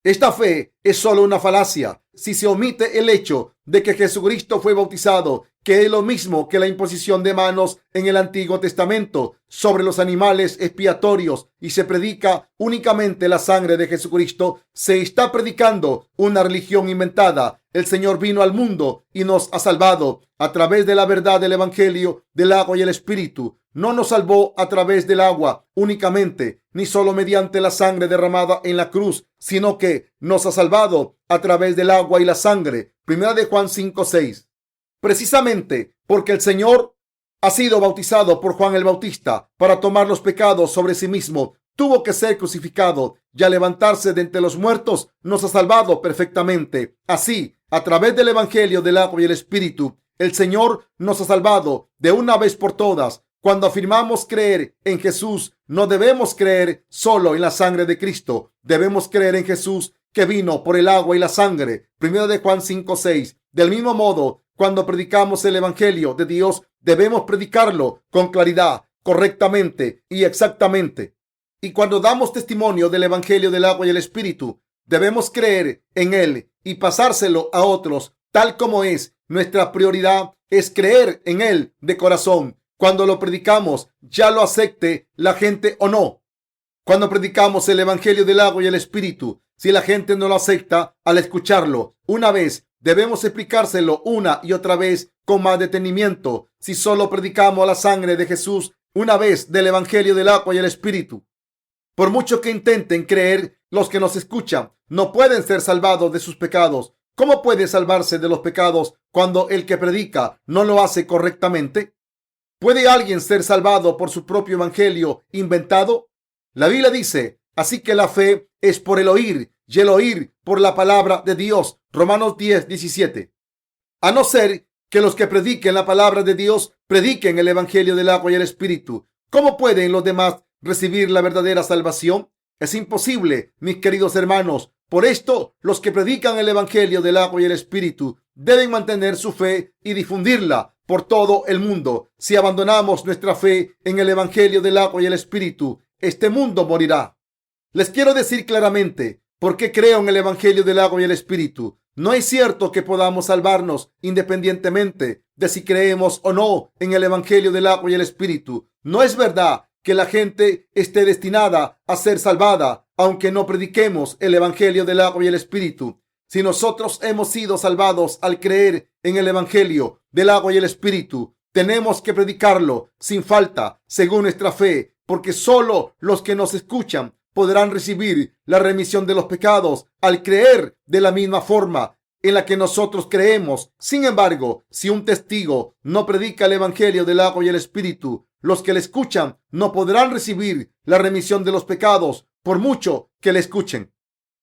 Esta fe es solo una falacia si se omite el hecho de que Jesucristo fue bautizado, que es lo mismo que la imposición de manos en el Antiguo Testamento sobre los animales expiatorios, y se predica únicamente la sangre de Jesucristo. Se está predicando una religión inventada. El Señor vino al mundo y nos ha salvado a través de la verdad del Evangelio del agua y el Espíritu. No nos salvó a través del agua únicamente, ni solo mediante la sangre derramada en la cruz, sino que nos ha salvado a través del agua y la sangre. Primera de Juan 5:6. Precisamente porque el Señor ha sido bautizado por Juan el Bautista para tomar los pecados sobre sí mismo, tuvo que ser crucificado y al levantarse de entre los muertos nos ha salvado perfectamente. Así, a través del Evangelio del agua y el Espíritu, el Señor nos ha salvado de una vez por todas. Cuando afirmamos creer en Jesús, no debemos creer solo en la sangre de Cristo. Debemos creer en Jesús que vino por el agua y la sangre. Primera de Juan 5:6. Del mismo modo, cuando predicamos el Evangelio de Dios, debemos predicarlo con claridad, correctamente y exactamente. Y cuando damos testimonio del Evangelio del agua y el Espíritu, debemos creer en él y pasárselo a otros tal como es. Nuestra prioridad es creer en él de corazón. Cuando lo predicamos, ya lo acepte la gente o no. Cuando predicamos el Evangelio del agua y el Espíritu, si la gente no lo acepta al escucharlo una vez, debemos explicárselo una y otra vez con más detenimiento. Si solo predicamos la sangre de Jesús una vez del Evangelio del agua y el Espíritu, por mucho que intenten creer, los que nos escuchan no pueden ser salvados de sus pecados. ¿Cómo puede salvarse de los pecados cuando el que predica no lo hace correctamente? ¿Puede alguien ser salvado por su propio evangelio inventado? La Biblia dice, así que la fe es por el oír y el oír por la palabra de Dios. Romanos 10:17. A no ser que los que prediquen la palabra de Dios prediquen el evangelio del agua y el Espíritu, ¿cómo pueden los demás recibir la verdadera salvación? Es imposible, mis queridos hermanos. Por esto, los que predican el evangelio del agua y el Espíritu deben mantener su fe y difundirla por todo el mundo. Si abandonamos nuestra fe en el evangelio del agua y el Espíritu, este mundo morirá. Les quiero decir claramente por qué creo en el evangelio del agua y el Espíritu. No es cierto que podamos salvarnos independientemente de si creemos o no en el evangelio del agua y el Espíritu. No es verdad que la gente esté destinada a ser salvada, aunque no prediquemos el evangelio del agua y el Espíritu. Si nosotros hemos sido salvados al creer en el evangelio del agua y el Espíritu, tenemos que predicarlo sin falta, según nuestra fe, porque solo los que nos escuchan podrán recibir la remisión de los pecados al creer de la misma forma en la que nosotros creemos. Sin embargo, si un testigo no predica el evangelio del agua y el Espíritu, los que le escuchan no podrán recibir la remisión de los pecados por mucho que le escuchen.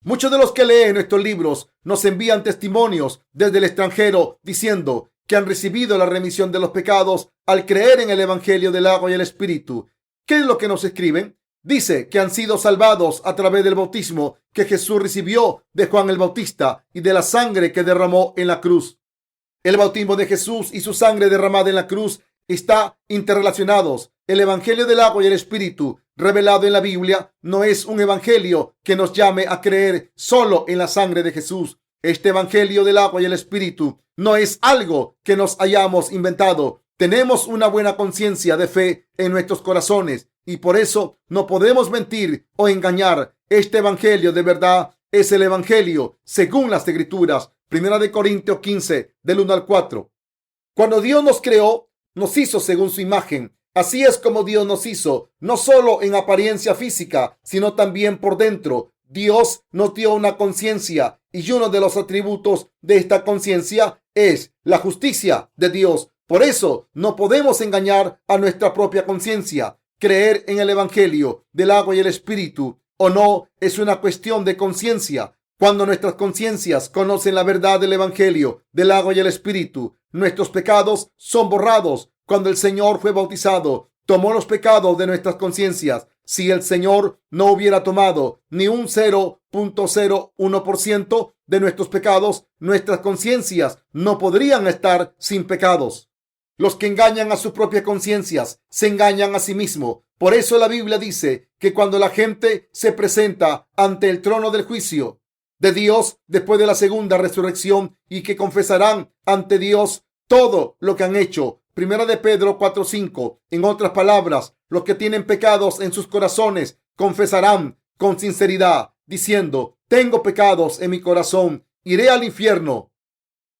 Muchos de los que leen nuestros libros nos envían testimonios desde el extranjero diciendo que han recibido la remisión de los pecados al creer en el evangelio del agua y el Espíritu. ¿Qué es lo que nos escriben? Dice que han sido salvados a través del bautismo que Jesús recibió de Juan el Bautista y de la sangre que derramó en la cruz. El bautismo de Jesús y su sangre derramada en la cruz están interrelacionados. El evangelio del agua y el Espíritu revelado en la Biblia no es un evangelio que nos llame a creer solo en la sangre de Jesús. Este evangelio del agua y el Espíritu no es algo que nos hayamos inventado. Tenemos una buena conciencia de fe en nuestros corazones y por eso no podemos mentir o engañar. Este evangelio de verdad es el evangelio según las Escrituras. 1 Corintios 15, del 1 al 4. Cuando Dios nos creó, nos hizo según su imagen. Así es como Dios nos hizo, no solo en apariencia física, sino también por dentro. Dios nos dio una conciencia y uno de los atributos de esta conciencia es la justicia de Dios. Por eso no podemos engañar a nuestra propia conciencia. Creer en el evangelio del agua y el Espíritu o no es una cuestión de conciencia. Cuando nuestras conciencias conocen la verdad del evangelio del agua y el Espíritu, nuestros pecados son borrados. Cuando el Señor fue bautizado, tomó los pecados de nuestras conciencias. Si el Señor no hubiera tomado ni un 0.01% de nuestros pecados, nuestras conciencias no podrían estar sin pecados. Los que engañan a sus propias conciencias se engañan a sí mismos. Por eso la Biblia dice que cuando la gente se presenta ante el trono del juicio de Dios después de la segunda resurrección y que confesarán ante Dios todo lo que han hecho. Primera de Pedro 4:5. En otras palabras, los que tienen pecados en sus corazones confesarán con sinceridad, diciendo: tengo pecados en mi corazón, iré al infierno.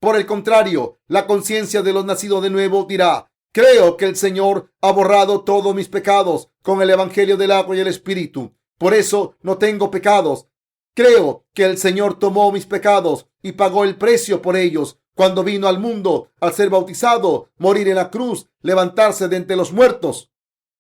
Por el contrario, la conciencia de los nacidos de nuevo dirá: creo que el Señor ha borrado todos mis pecados con el evangelio del agua y el Espíritu. Por eso no tengo pecados. Creo que el Señor tomó mis pecados y pagó el precio por ellos cuando vino al mundo, al ser bautizado, morir en la cruz, levantarse de entre los muertos.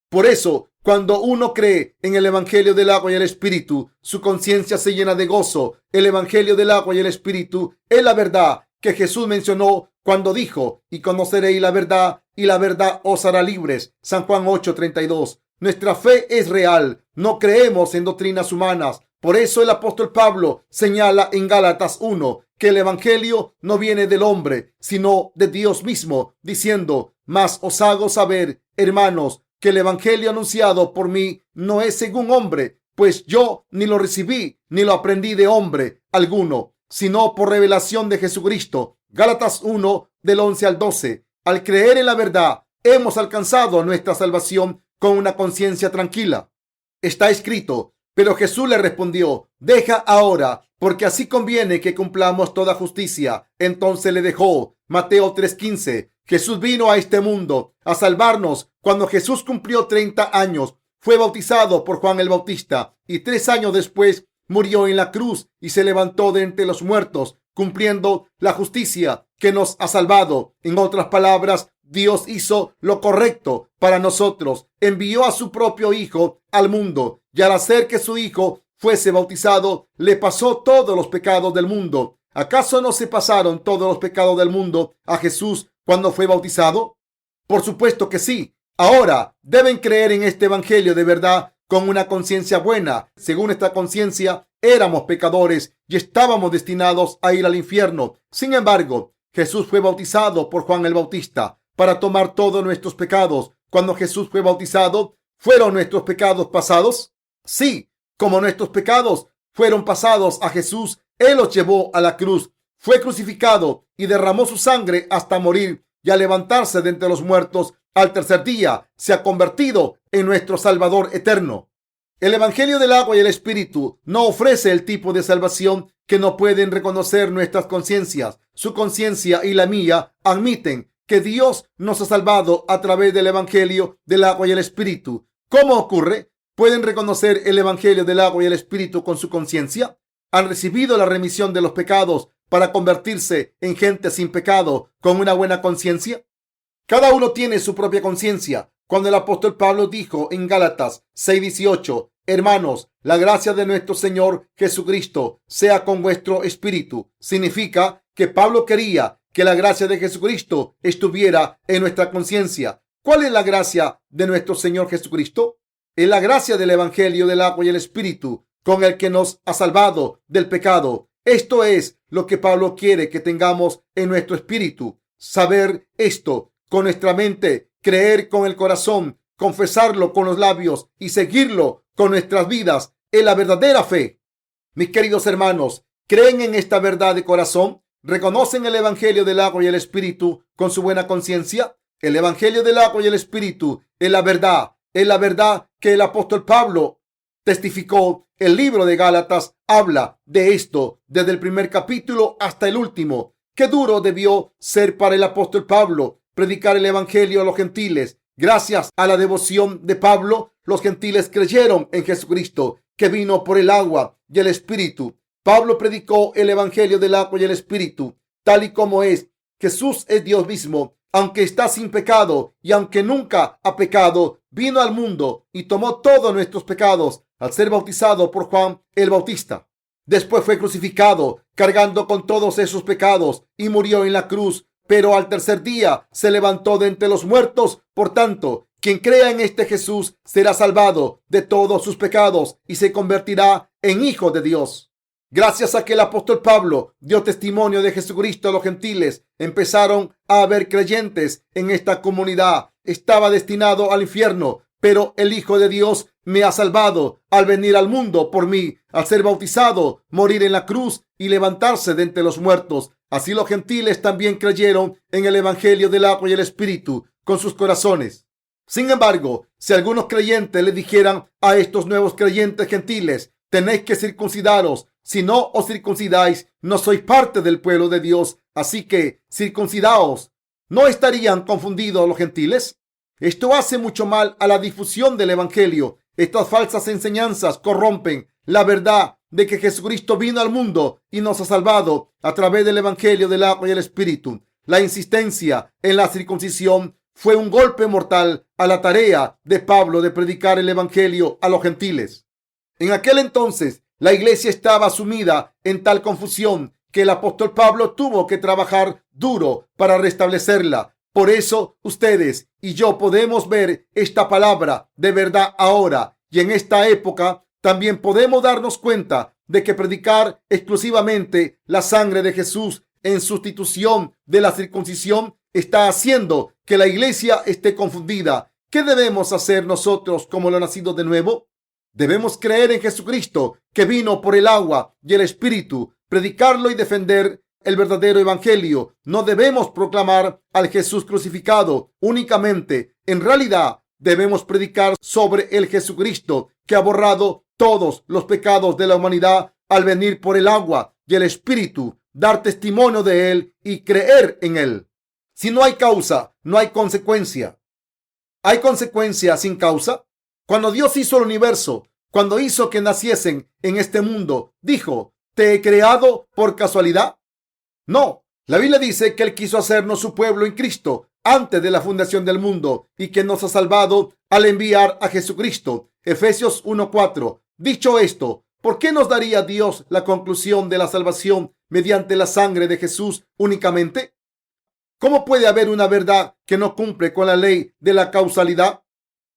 Por eso, cuando uno cree en el evangelio del agua y el Espíritu, su conciencia se llena de gozo. El evangelio del agua y el Espíritu es la verdad que Jesús mencionó cuando dijo: y conoceréis la verdad, y la verdad os hará libres. San Juan 8:32. Nuestra fe es real. No creemos en doctrinas humanas. Por eso el apóstol Pablo señala en Gálatas 1 que el evangelio no viene del hombre, sino de Dios mismo, diciendo: mas os hago saber, hermanos, que el evangelio anunciado por mí no es según hombre, pues yo ni lo recibí ni lo aprendí de hombre alguno, sino por revelación de Jesucristo. Gálatas 1, del 11 al 12. Al creer en la verdad, hemos alcanzado nuestra salvación con una conciencia tranquila. está escrito. Pero Jesús le respondió: deja ahora, porque así conviene que cumplamos toda justicia. Entonces le dejó. Mateo 3:15. Jesús vino a este mundo a salvarnos. Cuando Jesús cumplió 30 años, fue bautizado por Juan el Bautista y 3 años después murió en la cruz y se levantó de entre los muertos, cumpliendo la justicia que nos ha salvado. En otras palabras, Dios hizo lo correcto para nosotros. Envió a su propio Hijo al mundo y al hacer que su Hijo fuese bautizado, le pasó todos los pecados del mundo. ¿Acaso no se pasaron todos los pecados del mundo a Jesús cuando fue bautizado? Por supuesto que sí. Ahora deben creer en este evangelio de verdad con una conciencia buena. Según esta conciencia, éramos pecadores y estábamos destinados a ir al infierno. Sin embargo, Jesús fue bautizado por Juan el Bautista para tomar todos nuestros pecados. Cuando Jesús fue bautizado, ¿fueron nuestros pecados pasados? Sí, como nuestros pecados fueron pasados a Jesús, Él los llevó a la cruz, fue crucificado y derramó su sangre hasta morir, y al levantarse de entre los muertos al tercer día se ha convertido en nuestro Salvador eterno. El Evangelio del agua y el Espíritu no ofrece el tipo de salvación que no pueden reconocer nuestras conciencias. Su conciencia y la mía admiten que Dios nos ha salvado a través del Evangelio del agua y el Espíritu. ¿Cómo ocurre? ¿Pueden reconocer el Evangelio del agua y el Espíritu con su conciencia? ¿Han recibido la remisión de los pecados para convertirse en gente sin pecado con una buena conciencia? Cada uno tiene su propia conciencia. Cuando el apóstol Pablo dijo en Gálatas 6:18, hermanos, la gracia de nuestro Señor Jesucristo sea con vuestro espíritu, significa que Pablo quería que la gracia de Jesucristo estuviera en nuestra conciencia. ¿Cuál es la gracia de nuestro Señor Jesucristo? Es la gracia del Evangelio del agua y el Espíritu, con el que nos ha salvado del pecado. Esto es lo que Pablo quiere que tengamos en nuestro espíritu. Saber esto con nuestra mente, creer con el corazón, confesarlo con los labios y seguirlo con nuestras vidas es la verdadera fe. Mis queridos hermanos, ¿creen en esta verdad de corazón? ¿Reconocen el Evangelio del agua y el Espíritu con su buena conciencia? El Evangelio del agua y el Espíritu es la verdad que el apóstol Pablo testificó. El libro de Gálatas habla de esto desde el primer capítulo hasta el último. Qué duro debió ser para el apóstol Pablo predicar el Evangelio a los gentiles. Gracias a la devoción de Pablo, los gentiles creyeron en Jesucristo, que vino por el agua y el Espíritu. Pablo predicó el Evangelio del agua y el Espíritu, tal y como es. Jesús es Dios mismo, aunque está sin pecado y aunque nunca ha pecado, vino al mundo y tomó todos nuestros pecados al ser bautizado por Juan el Bautista. Después fue crucificado, cargando con todos esos pecados, y murió en la cruz. Pero al tercer día se levantó de entre los muertos. Por tanto, quien crea en este Jesús será salvado de todos sus pecados y se convertirá en hijo de Dios. Gracias a que el apóstol Pablo dio testimonio de Jesucristo a los gentiles, empezaron a haber creyentes en esta comunidad. Estaba destinado al infierno, pero el Hijo de Dios me ha salvado al venir al mundo por mí, al ser bautizado, morir en la cruz y levantarse de entre los muertos. Así los gentiles también creyeron en el Evangelio del agua y el Espíritu con sus corazones. Sin embargo, si algunos creyentes le dijeran a estos nuevos creyentes gentiles, tenéis que circuncidaros, si no os circuncidáis, no sois parte del pueblo de Dios, así que circuncidaos, ¿no estarían confundidos los gentiles? Esto hace mucho mal a la difusión del Evangelio. Estas falsas enseñanzas corrompen la verdad de que Jesucristo vino al mundo y nos ha salvado a través del Evangelio del agua y el Espíritu. La insistencia en la circuncisión fue un golpe mortal a la tarea de Pablo de predicar el Evangelio a los gentiles. En aquel entonces, la iglesia estaba sumida en tal confusión que el apóstol Pablo tuvo que trabajar duro para restablecerla. Por eso ustedes y yo podemos ver esta palabra de verdad ahora, y en esta época también podemos darnos cuenta de que predicar exclusivamente la sangre de Jesús en sustitución de la circuncisión está haciendo que la iglesia esté confundida. ¿Qué debemos hacer nosotros como los nacidos de nuevo? Debemos creer en Jesucristo, que vino por el agua y el Espíritu, predicarlo y defender el verdadero evangelio. No debemos proclamar al Jesús crucificado únicamente. En realidad, Debemos predicar sobre el Jesucristo que ha borrado todos los pecados de la humanidad al venir por el agua y el Espíritu, dar testimonio de Él y creer en Él. Si no hay causa, no hay consecuencia. ¿Hay consecuencia sin causa? Cuando Dios hizo el universo, cuando hizo que naciesen en este mundo, dijo, ¿te he creado por casualidad? No, la Biblia dice que Él quiso hacernos su pueblo en Cristo antes de la fundación del mundo y que nos ha salvado al enviar a Jesucristo. Efesios 1:4. Dicho esto, ¿por qué nos daría Dios la conclusión de la salvación mediante la sangre de Jesús únicamente? ¿Cómo puede haber una verdad que no cumple con la ley de la causalidad?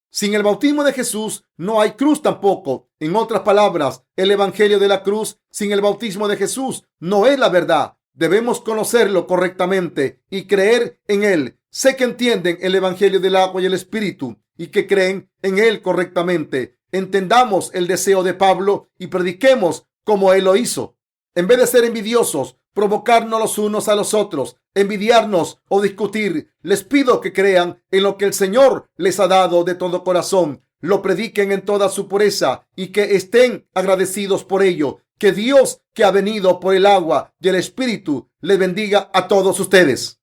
Sin el bautismo de Jesús no hay cruz tampoco. En otras palabras, el evangelio de la cruz sin el bautismo de Jesús no es la verdad. Debemos conocerlo correctamente y creer en él. Sé que entienden el evangelio del agua y el espíritu y que creen en él correctamente. Entendamos el deseo de Pablo y prediquemos como él lo hizo. En vez de ser envidiosos, provocarnos los unos a los otros, envidiarnos o discutir, les pido que crean en lo que el Señor les ha dado de todo corazón, lo prediquen en toda su pureza y que estén agradecidos por ello. Que Dios, que ha venido por el agua y el Espíritu, les bendiga a todos ustedes.